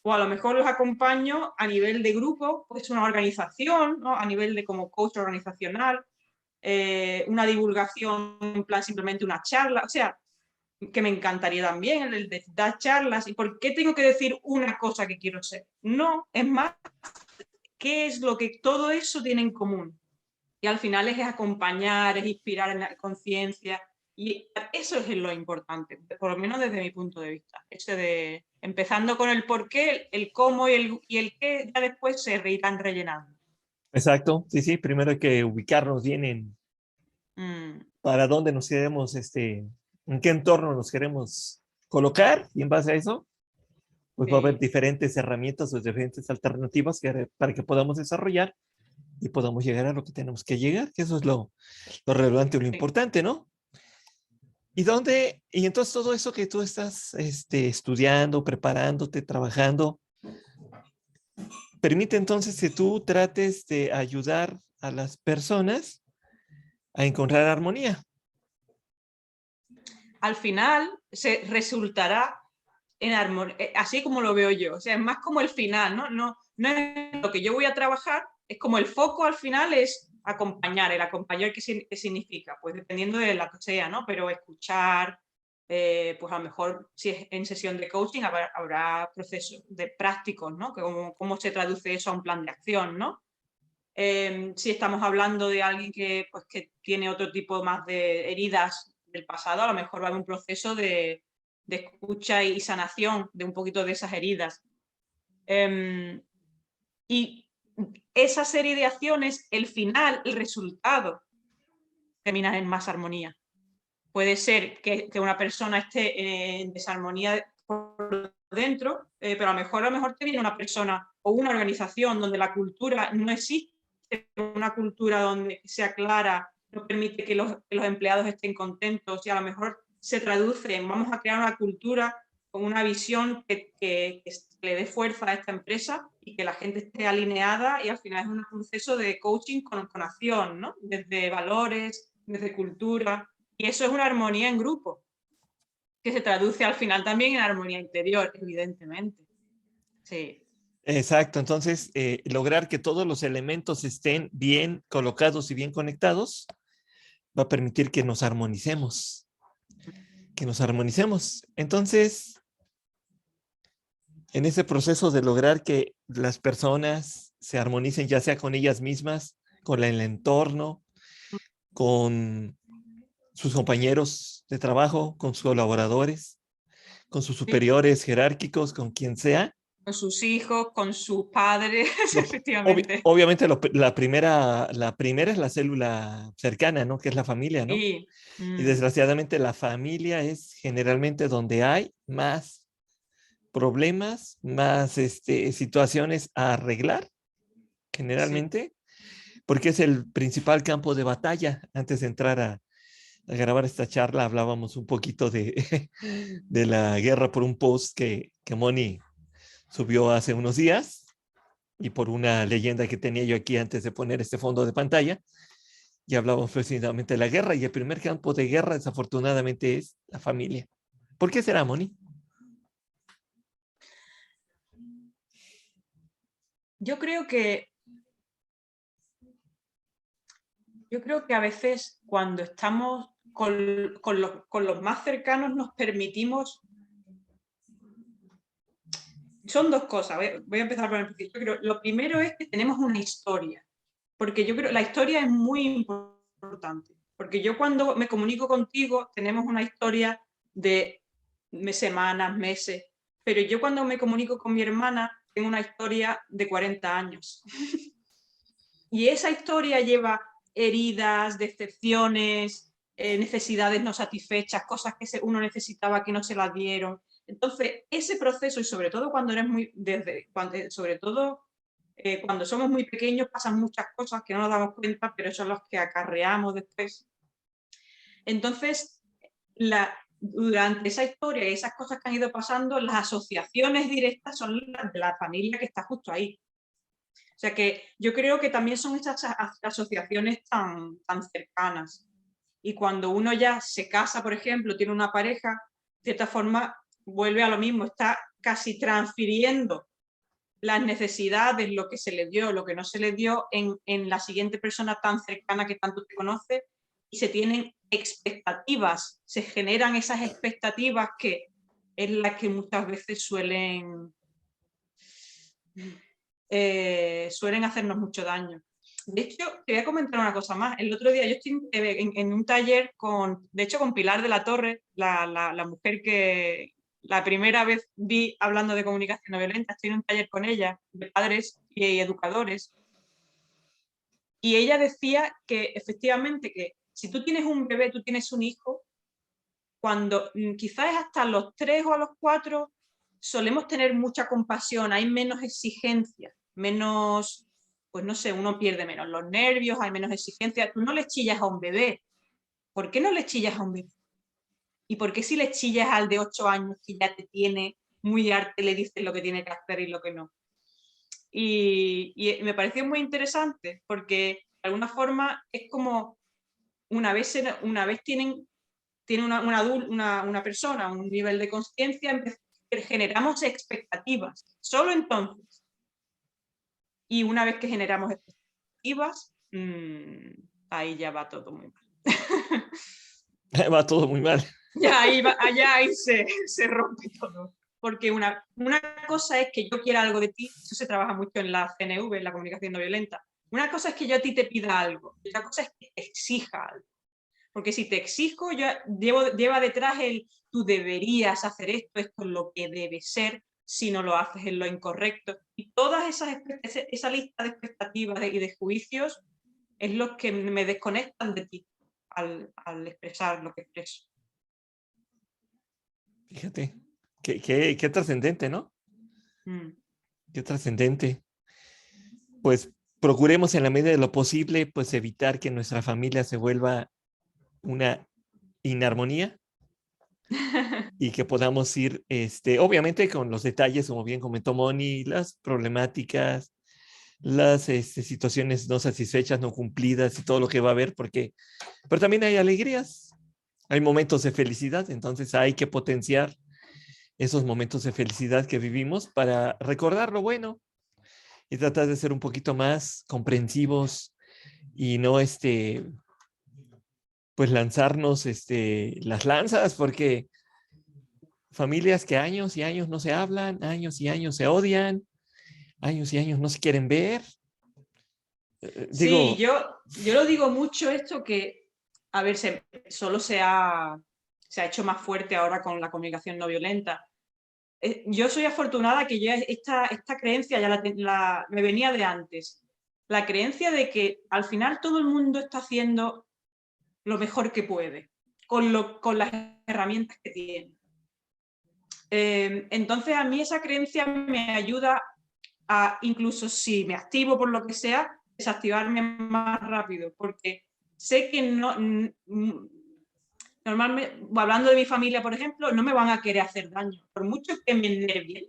o a lo mejor los acompaño a nivel de grupo, pues una organización, ¿no? A nivel de como coach organizacional, una divulgación, en plan simplemente una charla, o sea, que me encantaría también el de dar charlas. ¿Y por qué tengo que decir una cosa que quiero ser? No, es más, ¿qué es lo que todo eso tiene en común? Y al final es acompañar, es inspirar en la conciencia. Y eso es lo importante, por lo menos desde mi punto de vista. Ese de empezando con el por qué, el cómo y el qué, ya después se irán rellenando. Exacto, sí, sí, primero hay que ubicarnos bien en Mm, para dónde nos queremos, en qué entorno nos queremos colocar y en base a eso, pues va a haber sí, diferentes herramientas o diferentes alternativas para que podamos desarrollar y podamos llegar a lo que tenemos que llegar, que eso es lo relevante o lo sí. importante, ¿no? Y entonces todo eso que tú estás estudiando, preparándote, trabajando, permite entonces que tú trates de ayudar a las personas a encontrar armonía. Al final se resultará en armonía, así como lo veo yo. O sea, es más como el final, ¿no? No es lo que yo voy a trabajar, es como el foco al final es acompañar. El acompañar, ¿qué significa? Pues dependiendo de la que sea, ¿no? Pero escuchar, pues a lo mejor si es en sesión de coaching habrá procesos de prácticos, ¿no? Que cómo se traduce eso a un plan de acción, ¿no? Si estamos hablando de alguien pues, que tiene otro tipo más de heridas del pasado, a lo mejor va a haber un proceso de escucha y sanación de un poquito de esas heridas. Y esa serie de acciones, el final, el resultado, termina en más armonía. Puede ser que una persona esté en desarmonía por dentro, pero a lo mejor te viene una persona o una organización donde la cultura no existe, una cultura donde sea clara, no permite que los empleados estén contentos y a lo mejor se traduce en vamos a crear una cultura con una visión que le dé fuerza a esta empresa y que la gente esté alineada y al final es un proceso de coaching con acción, ¿no? Desde valores, desde cultura. Y eso es una armonía en grupo, que se traduce al final también en armonía interior, evidentemente. Sí, Exacto, entonces lograr que todos los elementos estén bien colocados y bien conectados va a permitir que nos armonicemos. que nos armonicemos. Entonces, en ese proceso de lograr que las personas se armonicen, ya sea con ellas mismas, con el entorno, con sus compañeros de trabajo, con sus colaboradores, con sus Sí, superiores jerárquicos, con quien sea. con sus hijos, con sus padres, efectivamente. Obviamente la primera es la célula cercana, ¿no? Que es la familia, ¿no? Sí. Y desgraciadamente la familia es generalmente donde hay más problemas, más situaciones a arreglar, Sí. generalmente, porque es el principal campo de batalla. Antes de entrar a grabar esta charla, hablábamos un poquito de la guerra por un post que Moni subió hace unos días y por una leyenda que tenía yo aquí antes de poner este fondo de pantalla. Y hablábamos precisamente de la guerra, y el primer campo de guerra, desafortunadamente, es la familia. ¿Por qué será, Moni? Yo creo que a veces cuando estamos con los más cercanos nos permitimos. Son dos cosas. Voy a empezar por el principio. Yo creo, lo primero es que tenemos una historia, porque yo creo que la historia es muy importante. Porque yo cuando me comunico contigo tenemos una historia de semanas, meses, pero yo cuando me comunico con mi hermana tengo una historia de 40 años. Y esa historia lleva heridas, decepciones, necesidades no satisfechas, cosas que uno necesitaba que no se las dieron. Entonces, ese proceso, y sobre todo cuando eres cuando somos muy pequeños, pasan muchas cosas que no nos damos cuenta, pero son los que acarreamos después. Entonces, durante esa historia y esas cosas que han ido pasando, las asociaciones directas son las de la familia que está justo ahí. O sea que yo creo que también son estas asociaciones tan cercanas. Y cuando uno ya se casa, por ejemplo, tiene una pareja, de cierta forma vuelve a lo mismo, está casi transfiriendo las necesidades, lo que se le dio, lo que no se le dio, en la siguiente persona tan cercana que tanto te conoce, y se tienen expectativas, se generan esas expectativas que es las que muchas veces suelen hacernos mucho daño. De hecho, te voy a comentar una cosa más. El otro día yo estoy en un taller con Pilar de la Torre, la mujer que la primera vez vi hablando de comunicación no violenta. Estoy en un taller con ella, de padres y educadores. Y ella decía que efectivamente que si tú tienes un bebé, tú tienes un hijo, cuando quizás hasta los 3 o a los 4 solemos tener mucha compasión, hay menos exigencia, menos, pues no sé, uno pierde menos los nervios, hay menos exigencia. Tú no le chillas a un bebé. ¿Por qué no le chillas a un bebé? ¿Y por qué si le chillas al de 8 años que ya te tiene muy arte, le dices lo que tiene que hacer y lo que no? Y me pareció muy interesante porque de alguna forma es como una vez tiene una persona un nivel de conciencia, generamos expectativas, solo entonces. Y una vez que generamos expectativas, ahí ya va todo muy mal. Va todo muy mal. Ya ahí se rompe todo. Porque una cosa es que yo quiera algo de ti, eso se trabaja mucho en la CNV, en la comunicación no violenta. Una cosa es que yo a ti te pida algo, y otra cosa es que te exija algo. Porque si te exijo, lleva detrás tú deberías hacer esto, esto es lo que debe ser, si no lo haces es lo incorrecto. Y toda esa lista de expectativas y de juicios es lo que me desconectan de ti al expresar lo que expreso. Fíjate, qué trascendente, ¿no? Mm. Qué trascendente. Pues procuremos en la medida de lo posible, pues evitar que nuestra familia se vuelva una inarmonía y que podamos ir, obviamente con los detalles, como bien comentó Moni, las problemáticas, las situaciones no satisfechas, no cumplidas y todo lo que va a haber, pero también hay alegrías, hay momentos de felicidad, entonces hay que potenciar esos momentos de felicidad que vivimos para recordar lo bueno y tratar de ser un poquito más comprensivos y no pues lanzarnos las lanzas, porque familias que años y años no se hablan, años y años se odian, años y años no se quieren ver. Sí, Digo, yo lo digo mucho esto que, a ver, solo se ha hecho más fuerte ahora con la comunicación no violenta. Yo soy afortunada que ya esta creencia ya me venía de antes. La creencia de que al final todo el mundo está haciendo lo mejor que puede, con las herramientas que tiene. Entonces a mí esa creencia me ayuda a, incluso si me activo por lo que sea, desactivarme más rápido, porque sé que normalmente, hablando de mi familia, por ejemplo, no me van a querer hacer daño. Por mucho que me enervien,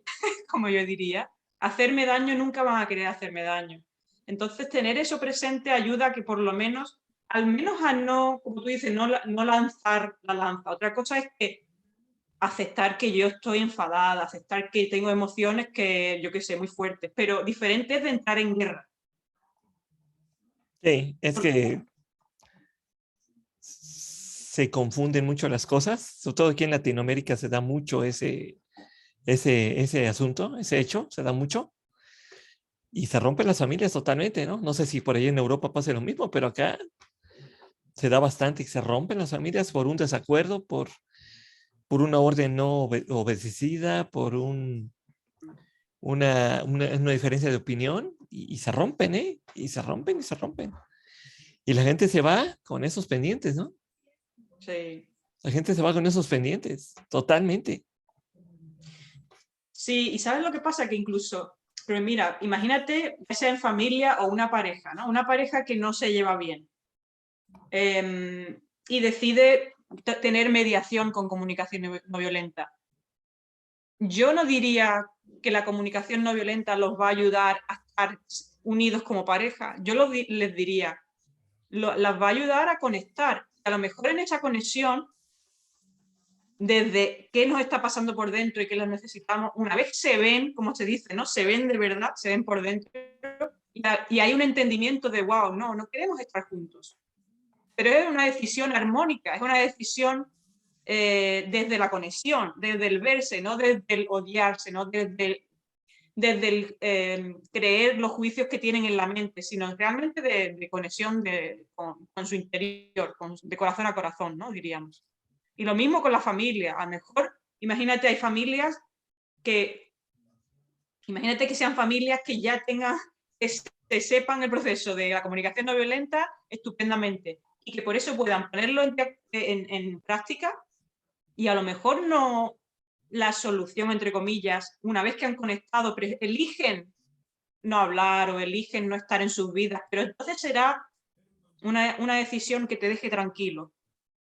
como yo diría, hacerme daño nunca van a querer hacerme daño. Entonces, tener eso presente ayuda a que por lo menos, al menos a no, como tú dices, no lanzar la lanza. Otra cosa es que aceptar que yo estoy enfadada, aceptar que tengo emociones que, yo qué sé, muy fuertes, pero diferente es de entrar en guerra. sí, es que se confunden mucho las cosas, sobre todo aquí en Latinoamérica se da mucho ese asunto, ese hecho, se da mucho y se rompen las familias totalmente, ¿no? No sé si por ahí en Europa pasa lo mismo, pero acá se da bastante que se rompen las familias por un desacuerdo, por una orden no obedecida, por una diferencia de opinión y se rompen, ¿eh? Y se rompen y se rompen. Y la gente se va con esos pendientes, ¿no? Sí. La gente se va con esos pendientes, totalmente. Sí, y ¿sabes lo que pasa? Que incluso, pero mira, imagínate que sea en familia o una pareja, ¿no? Una pareja que no se lleva bien y decide tener mediación con comunicación no violenta. Yo no diría que la comunicación no violenta los va a ayudar a estar unidos como pareja. Yo les diría, las va a ayudar a conectar. A lo mejor en esa conexión, desde qué nos está pasando por dentro y qué los necesitamos, una vez se ven, como se dice, ¿no? Se ven de verdad, se ven por dentro y hay un entendimiento de, wow, no queremos estar juntos. Pero es una decisión armónica, es una decisión desde la conexión, desde el verse, no desde el odiarse, no desde el creer los juicios que tienen en la mente, sino realmente de conexión con su interior, de corazón a corazón, ¿no? Diríamos. Y lo mismo con la familia. A lo mejor, imagínate, hay familias que, imagínate que sean familias que ya tengan, que sepan el proceso de la comunicación no violenta estupendamente y que por eso puedan ponerlo en práctica y a lo mejor no la solución, entre comillas, una vez que han conectado, eligen no hablar o eligen no estar en sus vidas, pero entonces será una decisión que te deje tranquilo,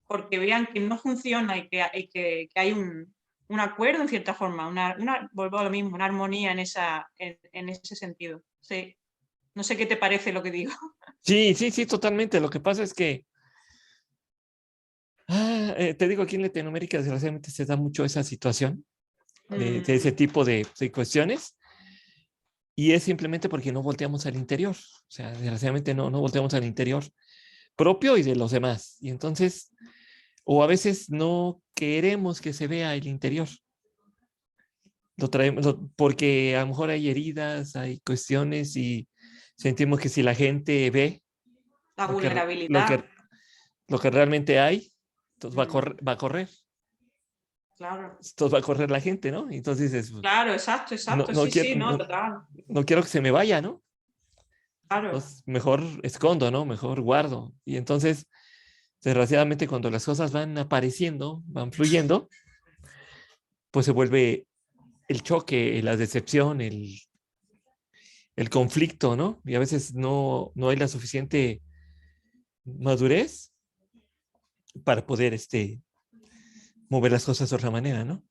porque vean que no funciona y que hay un acuerdo en cierta forma, vuelvo a lo mismo, una armonía en ese sentido. Sí. No sé qué te parece lo que digo. Sí, sí, sí, totalmente. Lo que pasa es que, te digo, aquí en Latinoamérica desgraciadamente se da mucho esa situación de ese tipo de cuestiones y es simplemente porque no volteamos al interior. O sea, desgraciadamente no volteamos al interior propio y de los demás. Y entonces, o a veces no queremos que se vea el interior. Lo traemos porque a lo mejor hay heridas, hay cuestiones y sentimos que si la gente ve La lo que, lo vulnerabilidad. que, lo que realmente hay, entonces Mm, va a correr, claro. entonces va a correr la gente, ¿no? Entonces dices, pues, Claro, exacto, no, exacto. Sí, sí, no, total. no quiero que se me vaya, ¿no? Claro. Entonces mejor escondo, ¿no? Mejor guardo. Y entonces, desgraciadamente, cuando las cosas van apareciendo, van fluyendo, pues se vuelve el choque, la decepción, el conflicto, ¿no? Y a veces no hay la suficiente madurez para poder mover las cosas de otra manera, ¿no?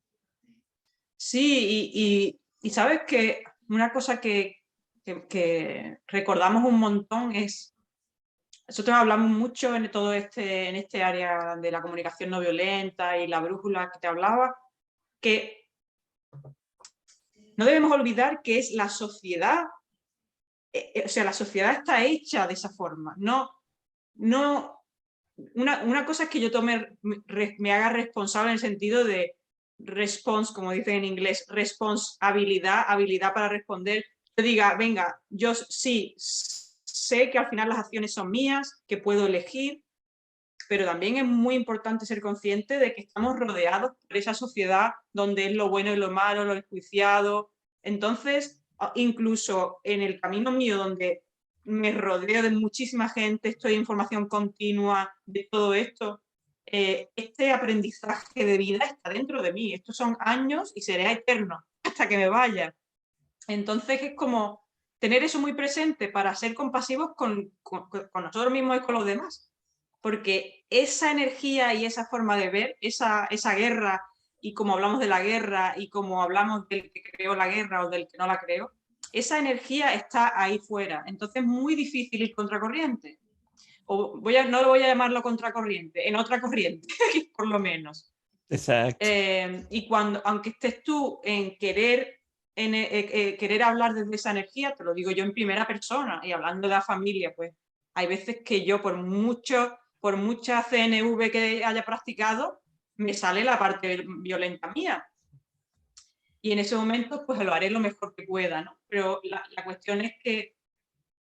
Sí, y sabes que una cosa que recordamos un montón es, nosotros hablamos mucho en este área de la comunicación no violenta y la brújula que te hablaba, que no debemos olvidar que es la sociedad, o sea, la sociedad está hecha de esa forma, no una cosa es que yo me haga responsable en el sentido de response, como dicen en inglés, responsabilidad, habilidad para responder. Yo diga, venga, yo sí sé que al final las acciones son mías, que puedo elegir, pero también es muy importante ser consciente de que estamos rodeados por esa sociedad donde es lo bueno y lo malo, lo desjuiciado. Entonces, incluso en el camino mío donde me rodeo de muchísima gente, estoy en información continua de todo esto, este aprendizaje de vida está dentro de mí. Estos son años y será eterno hasta que me vaya. Entonces es como tener eso muy presente para ser compasivos con nosotros mismos y con los demás. Porque esa energía y esa forma de ver, esa guerra, y como hablamos de la guerra y como hablamos del que creó la guerra o del que no la creó, esa energía está ahí fuera. Entonces es muy difícil ir contracorriente. O no lo voy a llamarlo contracorriente, en otra corriente, por lo menos. Exacto. Y aunque estés tú en querer hablar desde esa energía, te lo digo yo en primera persona, y hablando de la familia, pues hay veces que yo por mucha CNV que haya practicado, me sale la parte violenta mía. Y en ese momento pues lo haré lo mejor que pueda, ¿no? Pero la cuestión es que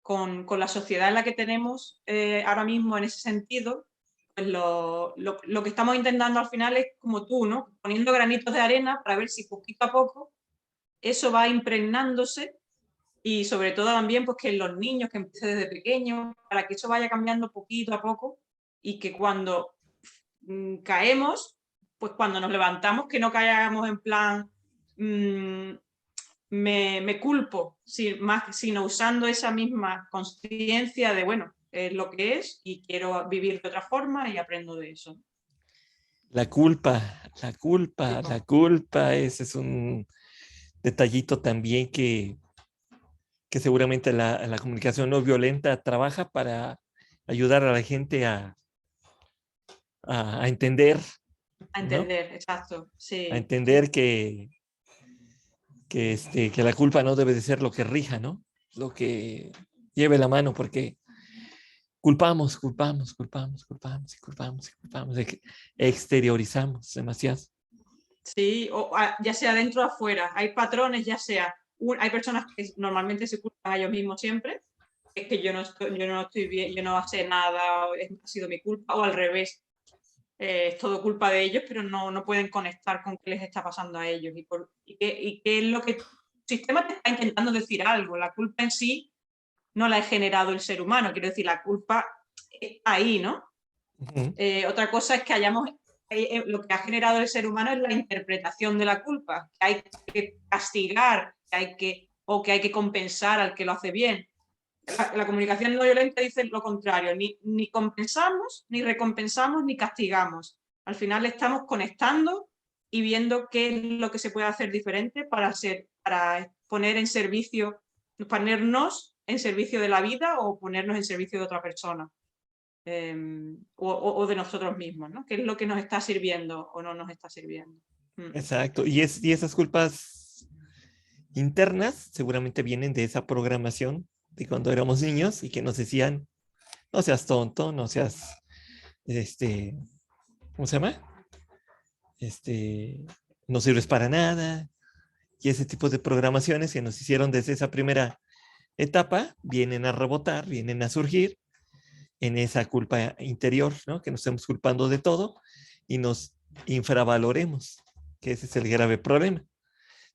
con la sociedad en la que tenemos ahora mismo en ese sentido, pues lo que estamos intentando al final es como tú, ¿no? Poniendo granitos de arena para ver si poquito a poco eso va impregnándose, y sobre todo también pues que en los niños, que empiece desde pequeños, para que eso vaya cambiando poquito a poco, y que cuando caemos, pues cuando nos levantamos, que no caigamos en plan me culpo, sino usando esa misma conciencia de, bueno, es lo que es y quiero vivir de otra forma y aprendo de eso. La culpa, la culpa, la culpa, ese es un detallito también que seguramente la comunicación no violenta trabaja para ayudar a la gente a entender, A ¿no? entender, exacto, A sí. entender que la culpa no debe de ser lo que rija, ¿no? Lo que lleve la mano, porque culpamos, culpamos, culpamos, culpamos y culpamos y culpamos, exteriorizamos demasiado. Sí, ya sea dentro o afuera. Hay patrones, ya sea, hay personas que normalmente se culpan a ellos mismos siempre, es que yo no estoy bien, yo no hace nada, ha sido mi culpa, o al revés, es todo culpa de ellos, pero no pueden conectar con qué les está pasando a ellos y qué es lo que el sistema te está intentando decir algo. La culpa en sí no la ha generado el ser humano, quiero decir, la culpa está ahí, ¿no? Ujú. Otra cosa es que lo que ha generado el ser humano es la interpretación de la culpa, que hay que castigar, o que hay que compensar al que lo hace bien. La comunicación no violenta dice lo contrario, ni compensamos, ni recompensamos, ni castigamos. Al final estamos conectando y viendo qué es lo que se puede hacer diferente para ponernos en servicio de la vida o ponernos en servicio de otra persona. O de nosotros mismos, ¿no? ¿Qué es lo que nos está sirviendo o no nos está sirviendo? Exacto. Y esas culpas internas seguramente vienen de esa programación de cuando éramos niños y que nos decían, no seas tonto, no seas, ¿cómo se llama? Este, no sirves para nada. Y ese tipo de programaciones que nos hicieron desde esa primera etapa vienen a rebotar, vienen a surgir en esa culpa interior, ¿no? Que nos estamos culpando de todo y nos infravaloremos, que ese es el grave problema.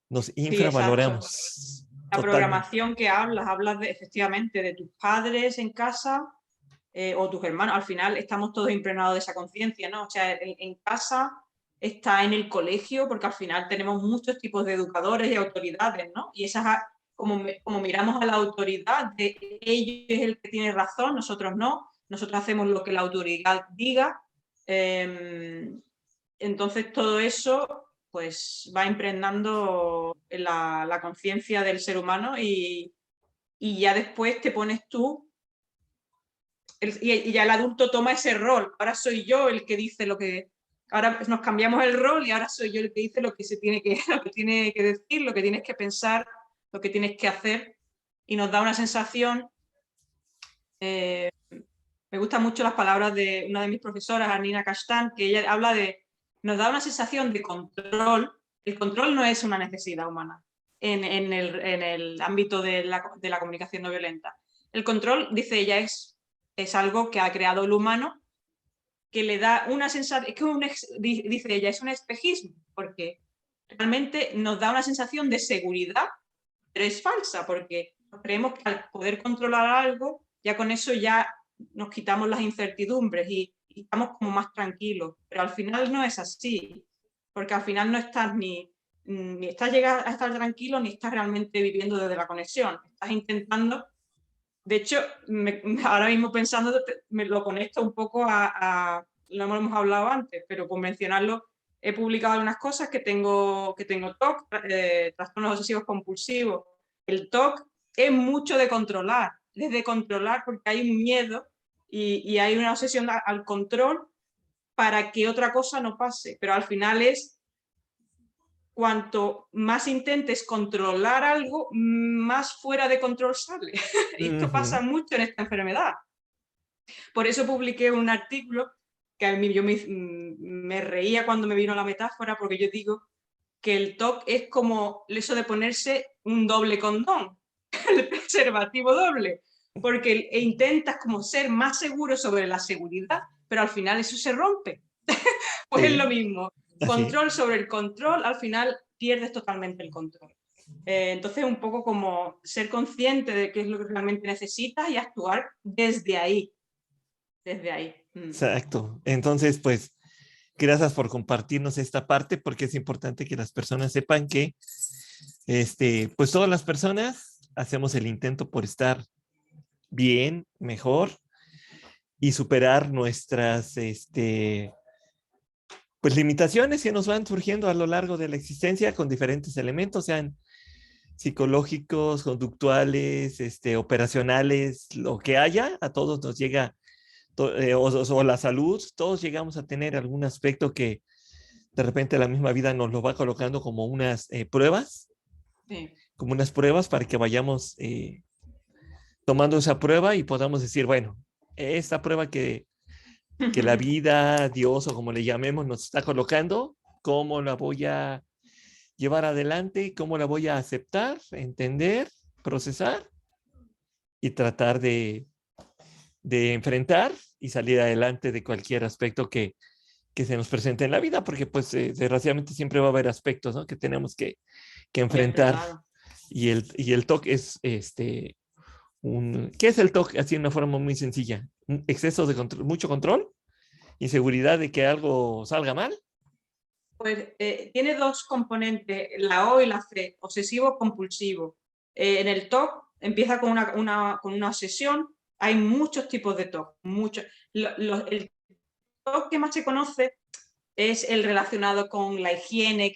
Nos Sí, exacto. infravaloramos La totalmente. programación que hablas efectivamente de tus padres en casa o tus hermanos. Al final estamos todos impregnados de esa conciencia, ¿no? O sea, en casa está en el colegio, porque al final tenemos muchos tipos de educadores y autoridades, ¿no? Y como miramos a la autoridad, de ellos es el que tiene razón, nosotros no, nosotros hacemos lo que la autoridad diga. Entonces todo eso pues va impregnando la conciencia del ser humano, y ya después te pones tú, y ya el adulto toma ese rol. Ahora soy yo el que dice ahora nos cambiamos el rol y ahora soy yo el que dice lo que lo que tiene que decir, lo que tienes que pensar, lo que tienes que hacer, y nos da una sensación Me gustan mucho las palabras de una de mis profesoras, Anina Kastan, que ella habla de, nos da una sensación de control. El control no es una necesidad humana en el ámbito de la comunicación no violenta. El control, dice ella, es algo que ha creado el humano, que le da una sensación, dice ella, es un espejismo, porque realmente nos da una sensación de seguridad, pero es falsa, porque creemos que al poder controlar algo, ya con eso ya nos quitamos las incertidumbres y estamos como más tranquilos, pero al final no es así, porque al final no estás ni estás llegando a estar tranquilo, ni estás realmente viviendo desde la conexión, estás intentando. De hecho, ahora mismo pensando, me lo conecto un poco no hemos hablado antes, pero por mencionarlo, he publicado algunas cosas que tengo TOC, trastornos obsesivos compulsivos. El TOC es mucho de controlar, desde controlar porque hay un miedo y hay una obsesión al control para que otra cosa no pase, pero al final es cuanto más intentes controlar algo, más fuera de control sale. Y esto pasa mucho en esta enfermedad. Por eso publiqué un artículo que a mí yo me reía cuando me vino la metáfora, porque yo digo que el TOC es como eso de ponerse un doble condón, el preservativo doble, porque intentas como ser más seguro sobre la seguridad, pero al final eso se rompe. Pues Sí, es lo mismo. así es. Control sobre el control, al final pierdes totalmente el control. Entonces, un poco como ser consciente de qué es lo que realmente necesitas y actuar desde ahí. Desde ahí. Exacto. Entonces, pues, gracias por compartirnos esta parte, porque es importante que las personas sepan que, pues todas las personas hacemos el intento por estar bien, mejor y superar nuestras, pues limitaciones que nos van surgiendo a lo largo de la existencia con diferentes elementos, sean psicológicos, conductuales, operacionales, lo que haya, a todos nos llega, o la salud, todos llegamos a tener algún aspecto que de repente la misma vida nos lo va colocando como unas pruebas, Sí. como unas pruebas para que vayamos tomando esa prueba y podamos decir, bueno, esta prueba que la vida, Dios o como le llamemos, nos está colocando, ¿cómo la voy a llevar adelante? ¿Cómo la voy a aceptar, entender, procesar y tratar de enfrentar y salir adelante de cualquier aspecto que se nos presente en la vida? Porque pues desgraciadamente siempre va a haber aspectos, ¿no?, que tenemos que Siempre, enfrentar. claro. Y el TOC es ¿qué es el TOC? Así de una forma muy sencilla. Un exceso de control, mucho control, inseguridad de que algo salga mal. Pues tiene dos componentes, la O y la C, obsesivo-compulsivo. En el TOC empieza con una obsesión. Hay muchos tipos de TOC. El TOC que más se conoce es el relacionado con la higiene,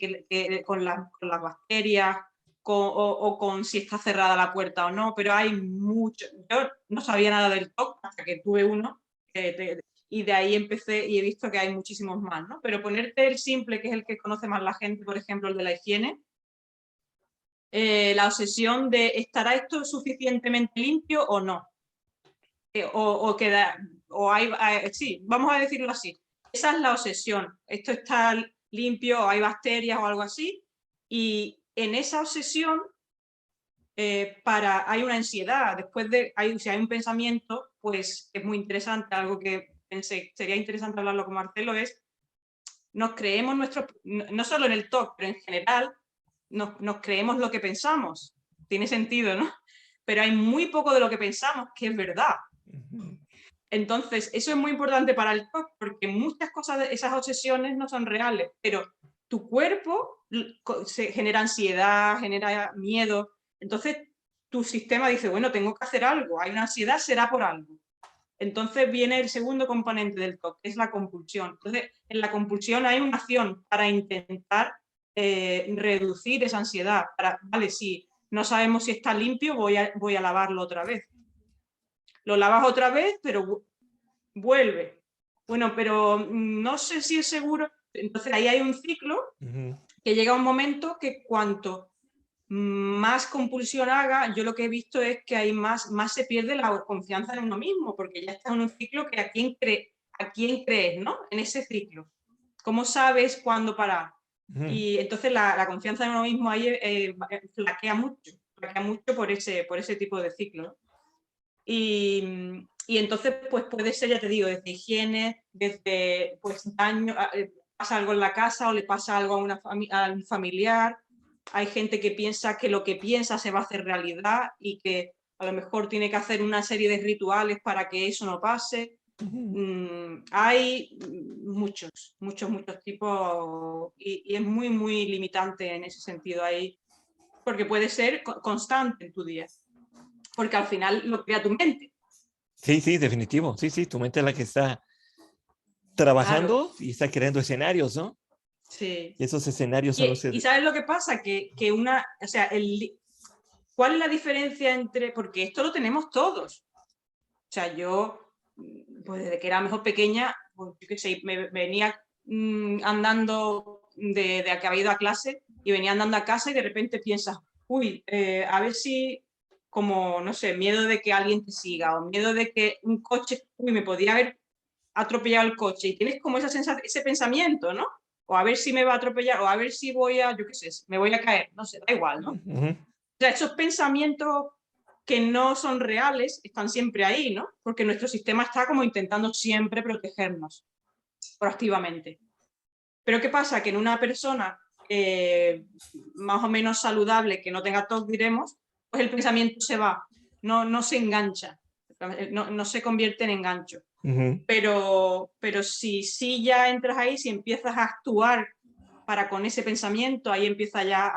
con las bacterias, o con si está cerrada la puerta o no, pero hay mucho. Yo no sabía nada del TOC hasta que tuve uno, y de ahí empecé y he visto que hay muchísimos más, ¿no? Pero ponerte el simple, que es el que conoce más la gente, por ejemplo, el de la higiene, la obsesión de ¿estará esto suficientemente limpio o no? Sí, vamos a decirlo así. Esa es la obsesión. Esto está limpio, o hay bacterias o algo así. Y en esa obsesión, hay una ansiedad. Si hay un pensamiento, pues es muy interesante, algo que pensé, sería interesante hablarlo con Marcelo, es nos creemos no solo en el TOC, pero en general, nos creemos lo que pensamos. Tiene sentido, ¿no? Pero hay muy poco de lo que pensamos que es verdad. Entonces, eso es muy importante para el TOC, porque muchas cosas de esas obsesiones no son reales, pero tu cuerpo se genera ansiedad, genera miedo. Entonces, tu sistema dice, bueno, tengo que hacer algo, hay una ansiedad, será por algo. Entonces viene el segundo componente del TOC, que es la compulsión. Entonces, en la compulsión hay una acción para intentar reducir esa ansiedad. Vale, si no sabemos si está limpio, voy a lavarlo otra vez. Lo lavas otra vez, pero vuelve. Bueno, pero no sé si es seguro. Entonces ahí hay un ciclo que llega a un momento que cuanto más compulsión haga, yo lo que he visto es que hay más se pierde la confianza en uno mismo, porque ya está en un ciclo que a quién crees, ¿no? En ese ciclo. ¿Cómo sabes cuándo parar? Y entonces la confianza en uno mismo ahí flaquea mucho por ese tipo de ciclo, ¿no? Y entonces, pues puede ser, ya te digo, desde higiene, desde pues daño, pasa algo en la casa o le pasa algo a un familiar. Hay gente que piensa que lo que piensa se va a hacer realidad y que a lo mejor tiene que hacer una serie de rituales para que eso no pase. Hay muchos tipos y es muy, muy limitante en ese sentido ahí, porque puede ser constante en tu día, porque al final lo crea tu mente. Sí, sí, definitivo. Sí, sí, tu mente es la que está Claro, trabajando y está creando escenarios, ¿no? sí. Y esos escenarios son los... Y ¿sabes lo que pasa? O sea, ¿cuál es la diferencia entre...? Porque esto lo tenemos todos. O sea, yo, pues desde que era mejor pequeña, pues, yo qué sé, me venía andando de que había ido a clase y venía andando a casa y de repente piensas, uy, a ver si, como, no sé, miedo de que alguien te siga o miedo de que un coche, uy, me podía haber atropellado el coche y tienes como ese pensamiento, ¿no? O a ver si me va a atropellar, o a ver si voy a, yo qué sé, me voy a caer, no sé, da igual, ¿no? O sea, esos pensamientos que no son reales están siempre ahí, ¿no? Porque nuestro sistema está como intentando siempre protegernos proactivamente. Pero ¿qué pasa? Que en una persona más o menos saludable, que no tenga TOC, diremos, pues el pensamiento se va, no se engancha, no se convierte en engancho. Pero si ya entras ahí, si empiezas a actuar para con ese pensamiento, ahí empieza ya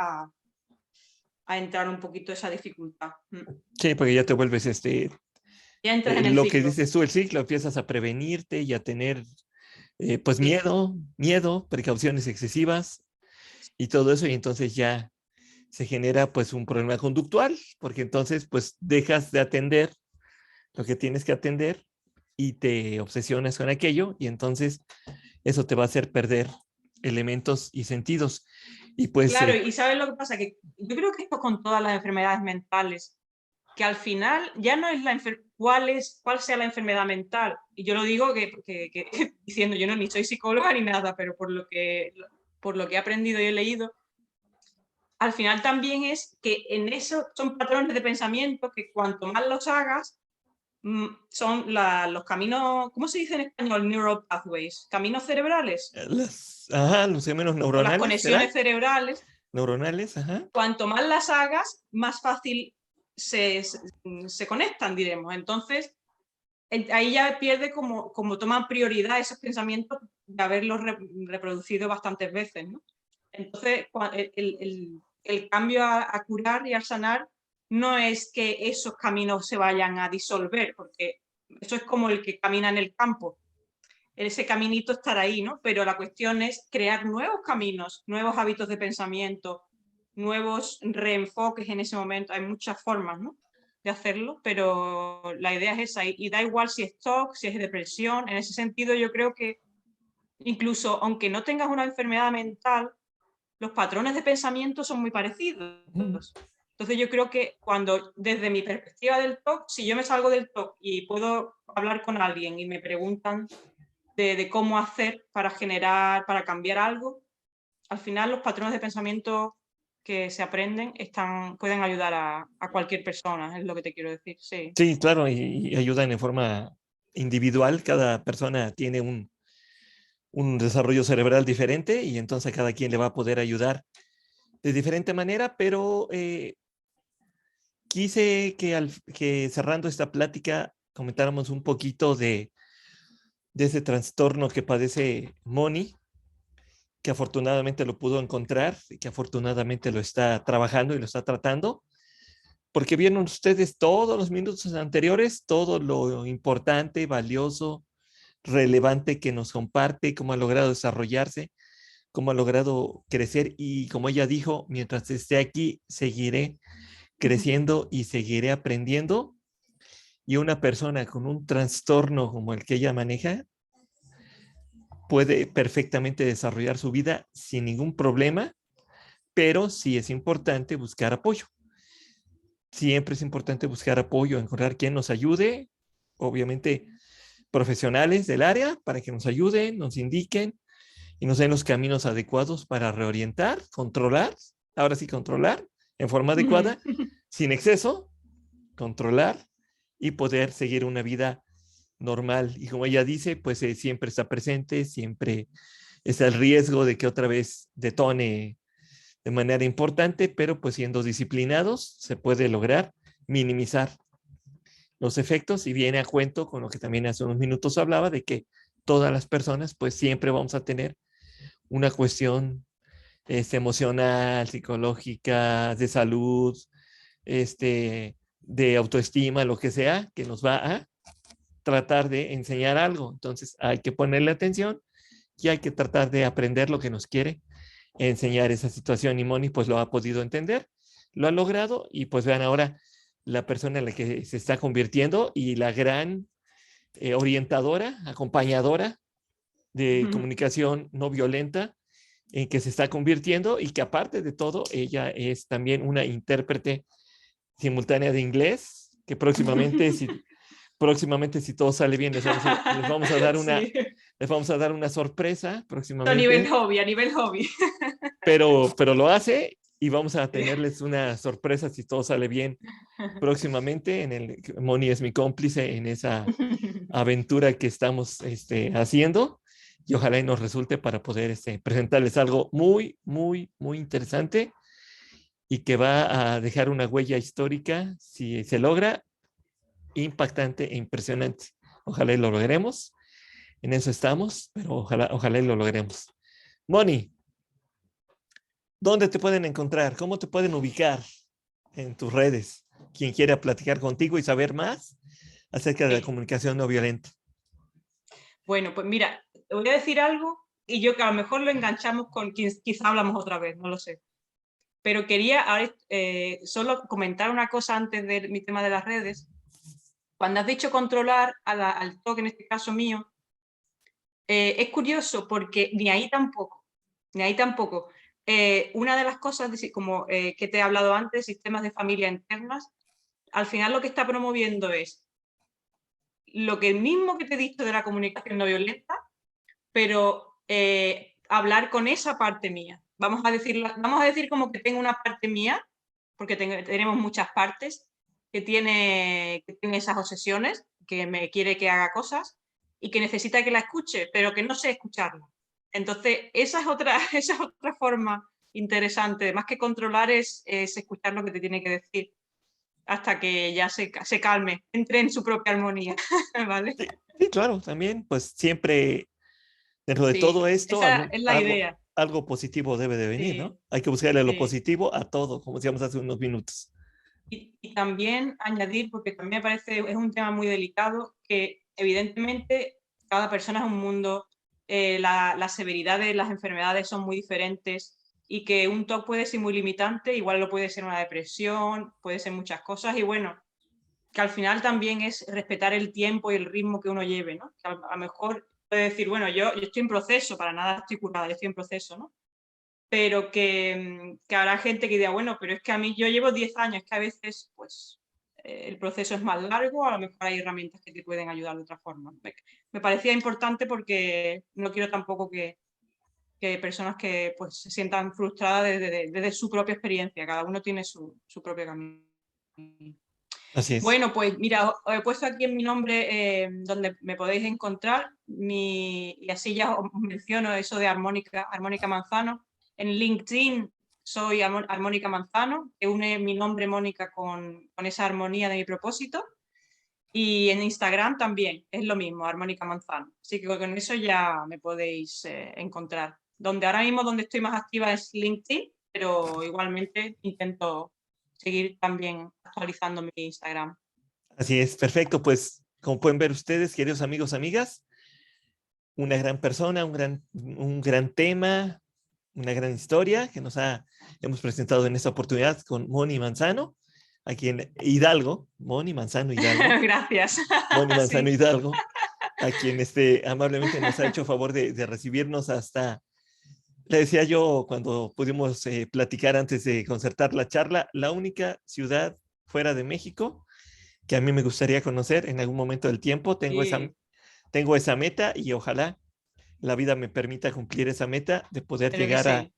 a entrar un poquito esa dificultad. Sí, porque ya te vuelves Ya entras en el lo que ciclo. dices tú, el ciclo, empiezas a prevenirte y a tener pues Sí, miedo, precauciones excesivas y todo eso, y entonces ya se genera pues un problema conductual, porque entonces pues dejas de atender lo que tienes que atender y te obsesionas con aquello, y entonces eso te va a hacer perder elementos y sentidos. Y pues, claro, y ¿sabes lo que pasa? Que yo creo que esto con todas las enfermedades mentales, que al final ya no es cuál sea la enfermedad mental. Y yo lo digo diciendo, yo no ni soy psicóloga ni nada, pero por lo que he aprendido y he leído, al final también es que en eso son patrones de pensamiento que cuanto más los hagas, son los caminos, ¿cómo se dice en español? Neural pathways, caminos cerebrales los gemelos o las neuronales, conexiones ¿será? Cerebrales. Neuronales, ajá. Cuanto más las hagas, más fácil se conectan, diremos. Entonces, ahí ya pierde como toman prioridad esos pensamientos de haberlos reproducido bastantes veces, ¿no? Entonces, el cambio a curar y a sanar no es que esos caminos se vayan a disolver, porque eso es como el que camina en el campo. Ese caminito estará ahí, ¿no? Pero la cuestión es crear nuevos caminos, nuevos hábitos de pensamiento, nuevos reenfoques en ese momento. Hay muchas formas, ¿no?, de hacerlo, pero la idea es esa. Y da igual si es TOC, si es depresión. En ese sentido, yo creo que incluso aunque no tengas una enfermedad mental, los patrones de pensamiento son muy parecidos. Entonces yo creo que desde mi perspectiva del TOC, si yo me salgo del TOC y puedo hablar con alguien y me preguntan de cómo hacer para cambiar algo, al final los patrones de pensamiento que se aprenden pueden ayudar a cualquier persona, es lo que te quiero decir, sí. Sí, claro, y ayudan en forma individual. Cada persona tiene un desarrollo cerebral diferente y entonces cada quien le va a poder ayudar de diferente manera, pero quise que cerrando esta plática comentáramos un poquito de ese trastorno que padece Moni, que afortunadamente lo pudo encontrar y que afortunadamente lo está trabajando y lo está tratando, porque vieron ustedes todos los minutos anteriores, todo lo importante, valioso, relevante que nos comparte, cómo ha logrado desarrollarse, cómo ha logrado crecer, y como ella dijo, mientras esté aquí, seguiré creciendo y seguiré aprendiendo. Y una persona con un trastorno como el que ella maneja puede perfectamente desarrollar su vida sin ningún problema, pero sí es importante buscar apoyo. Siempre es importante buscar apoyo, encontrar quien nos ayude, obviamente profesionales del área para que nos ayuden, nos indiquen y nos den los caminos adecuados para reorientar, controlar, ahora sí controlar en forma adecuada, sin exceso, controlar y poder seguir una vida normal. Y como ella dice, pues siempre está presente, siempre está el riesgo de que otra vez detone de manera importante, pero pues siendo disciplinados se puede lograr minimizar los efectos y viene a cuento con lo que también hace unos minutos hablaba de que todas las personas pues siempre vamos a tener una cuestión emocional, psicológica, de salud, de autoestima, lo que sea, que nos va a tratar de enseñar algo. Entonces hay que ponerle atención y hay que tratar de aprender lo que nos quiere enseñar esa situación. Y Moni pues lo ha podido entender, lo ha logrado y pues vean ahora la persona en la que se está convirtiendo y la gran orientadora, acompañadora de comunicación no violenta en que se está convirtiendo y que aparte de todo ella es también una intérprete simultánea de inglés que próximamente si todo sale bien les vamos a dar una Sí. les vamos a dar una sorpresa A próximamente, nivel hobby. pero lo hace y vamos a tenerles una sorpresa si todo sale bien próximamente. Moni es mi cómplice en esa aventura que estamos haciendo y ojalá y nos resulte para poder presentarles algo muy, muy, muy interesante y que va a dejar una huella histórica, si se logra, impactante e impresionante. Ojalá y lo logremos. En eso estamos, pero ojalá y lo logremos. Moni, ¿dónde te pueden encontrar? ¿Cómo te pueden ubicar en tus redes? Quien quiera platicar contigo y saber más acerca de la comunicación no violenta. Bueno, pues mira, te voy a decir algo y yo que a lo mejor lo enganchamos con quizá hablamos otra vez, no lo sé. Pero quería solo comentar una cosa antes de mi tema de las redes. Cuando has dicho controlar al toque, en este caso mío, es curioso porque ni ahí tampoco, ni ahí tampoco. Una de las cosas, como que te he hablado antes, sistemas de familia internas, al final lo que está promoviendo es lo que mismo que te he dicho de la comunicación no violenta, pero hablar con esa parte mía. Vamos a decir como que tengo una parte mía, porque tenemos muchas partes, que tiene esas obsesiones, que me quiere que haga cosas y que necesita que la escuche, pero que no sé escucharla. Entonces, esa es otra, esa es otra forma interesante. Más que controlar es escuchar lo que te tiene que decir hasta que ya se calme, entre en su propia armonía. ¿Vale? Sí, sí, claro, también, pues siempre dentro de todo Sí, esto, esa es la idea. algo positivo debe de venir, Sí, ¿no? Hay que buscarle lo sí. positivo a todo, como decíamos hace unos minutos. Y también añadir, porque también me parece, es un tema muy delicado, que evidentemente cada persona es un mundo, la severidad de las enfermedades son muy diferentes y que un TOC puede ser muy limitante, igual lo puede ser una depresión, puede ser muchas cosas y bueno, que al final también es respetar el tiempo y el ritmo que uno lleve, ¿no? Que a lo mejor puede decir, bueno, yo estoy en proceso, para nada estoy curada, yo estoy en proceso, ¿no? Pero que habrá gente que diga, bueno, pero es que a mí yo llevo 10 años, que a veces pues el proceso es más largo, a lo mejor hay herramientas que te pueden ayudar de otra forma. Me parecía importante porque no quiero tampoco que personas que pues se sientan frustradas desde su propia experiencia, cada uno tiene su propio camino. Así es. Bueno, pues mira, os he puesto aquí en mi nombre donde me podéis encontrar y así ya os menciono eso de Armónica Manzano. En LinkedIn soy Armónica Manzano, que une mi nombre Mónica con esa armonía de mi propósito. Y en Instagram también es lo mismo, Armónica Manzano. Así que con eso ya me podéis encontrar. Ahora mismo donde estoy más activa es LinkedIn, pero igualmente intento seguir también actualizando mi Instagram. Así es, perfecto. Pues como pueden ver ustedes, queridos amigos, amigas, una gran persona, un gran tema, una gran historia que hemos presentado en esta oportunidad con Moni Manzano, aquí en Hidalgo, Moni Manzano Hidalgo, Gracias. Moni Manzano Sí. Hidalgo, a quien amablemente nos ha hecho favor de recibirnos hasta Le decía yo cuando pudimos platicar antes de concertar la charla, la única ciudad fuera de México que a mí me gustaría conocer en algún momento del tiempo. Sí, Tengo esa meta y ojalá la vida me permita cumplir esa meta de poder creo que sí.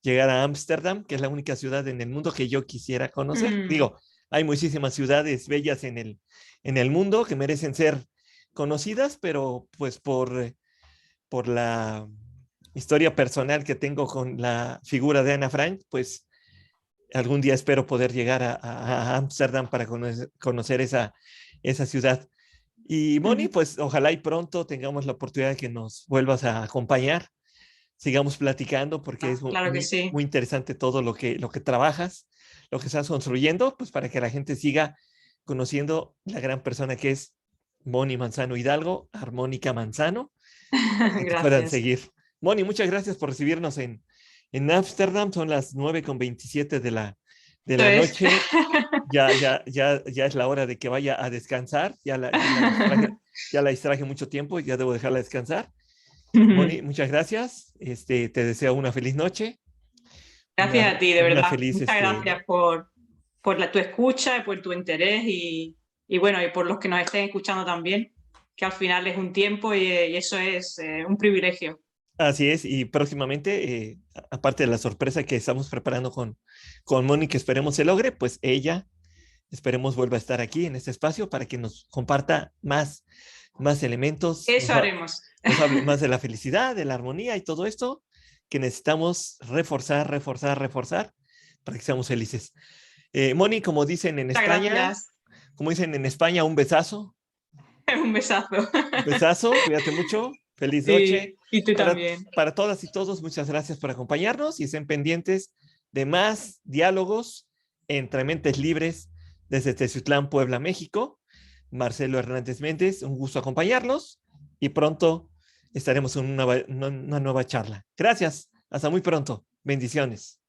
llegar a Ámsterdam, que es la única ciudad en el mundo que yo quisiera conocer. Mm, Digo, hay muchísimas ciudades bellas en el mundo que merecen ser conocidas, pero pues por la historia personal que tengo con la figura de Ana Frank, pues algún día espero poder llegar a Ámsterdam para conocer esa ciudad. Y Moni, ujú. pues ojalá y pronto tengamos la oportunidad de que nos vuelvas a acompañar, sigamos platicando porque es Claro que muy, sí. muy interesante todo lo que trabajas, lo que estás construyendo, pues para que la gente siga conociendo la gran persona que es Moni Manzano Hidalgo, Armónica Manzano, que te puedan Gracias. seguir. Moni, muchas gracias por recibirnos en Ámsterdam. Son las 9:27 de Eso la es. noche. Ya es la hora de que vaya a descansar. Ya la distraje mucho tiempo y ya debo dejarla descansar. Moni, muchas gracias. Te deseo una feliz noche, Gracias a ti, de una verdad. feliz, Muchas gracias por tu escucha, por tu interés y bueno, y por los que nos estén escuchando también, que al final es un tiempo y eso es un privilegio. así es, y próximamente, aparte de la sorpresa que estamos preparando con Moni, que esperemos se logre, pues ella, esperemos vuelva a estar aquí en este espacio para que nos comparta más elementos, Eso haremos. nos hable más de la felicidad, de la armonía y todo esto que necesitamos reforzar para que seamos felices. Moni, Muchas gracias. Como dicen en España, Un besazo. un besazo, cuídate mucho, feliz noche. Y tú también. Para todas y todos, muchas gracias por acompañarnos y estén pendientes de más diálogos entre mentes libres desde Teciutlán, Puebla, México. Marcelo Hernández Méndez, un gusto acompañarlos y pronto estaremos en una nueva charla. Gracias, hasta muy pronto. Bendiciones.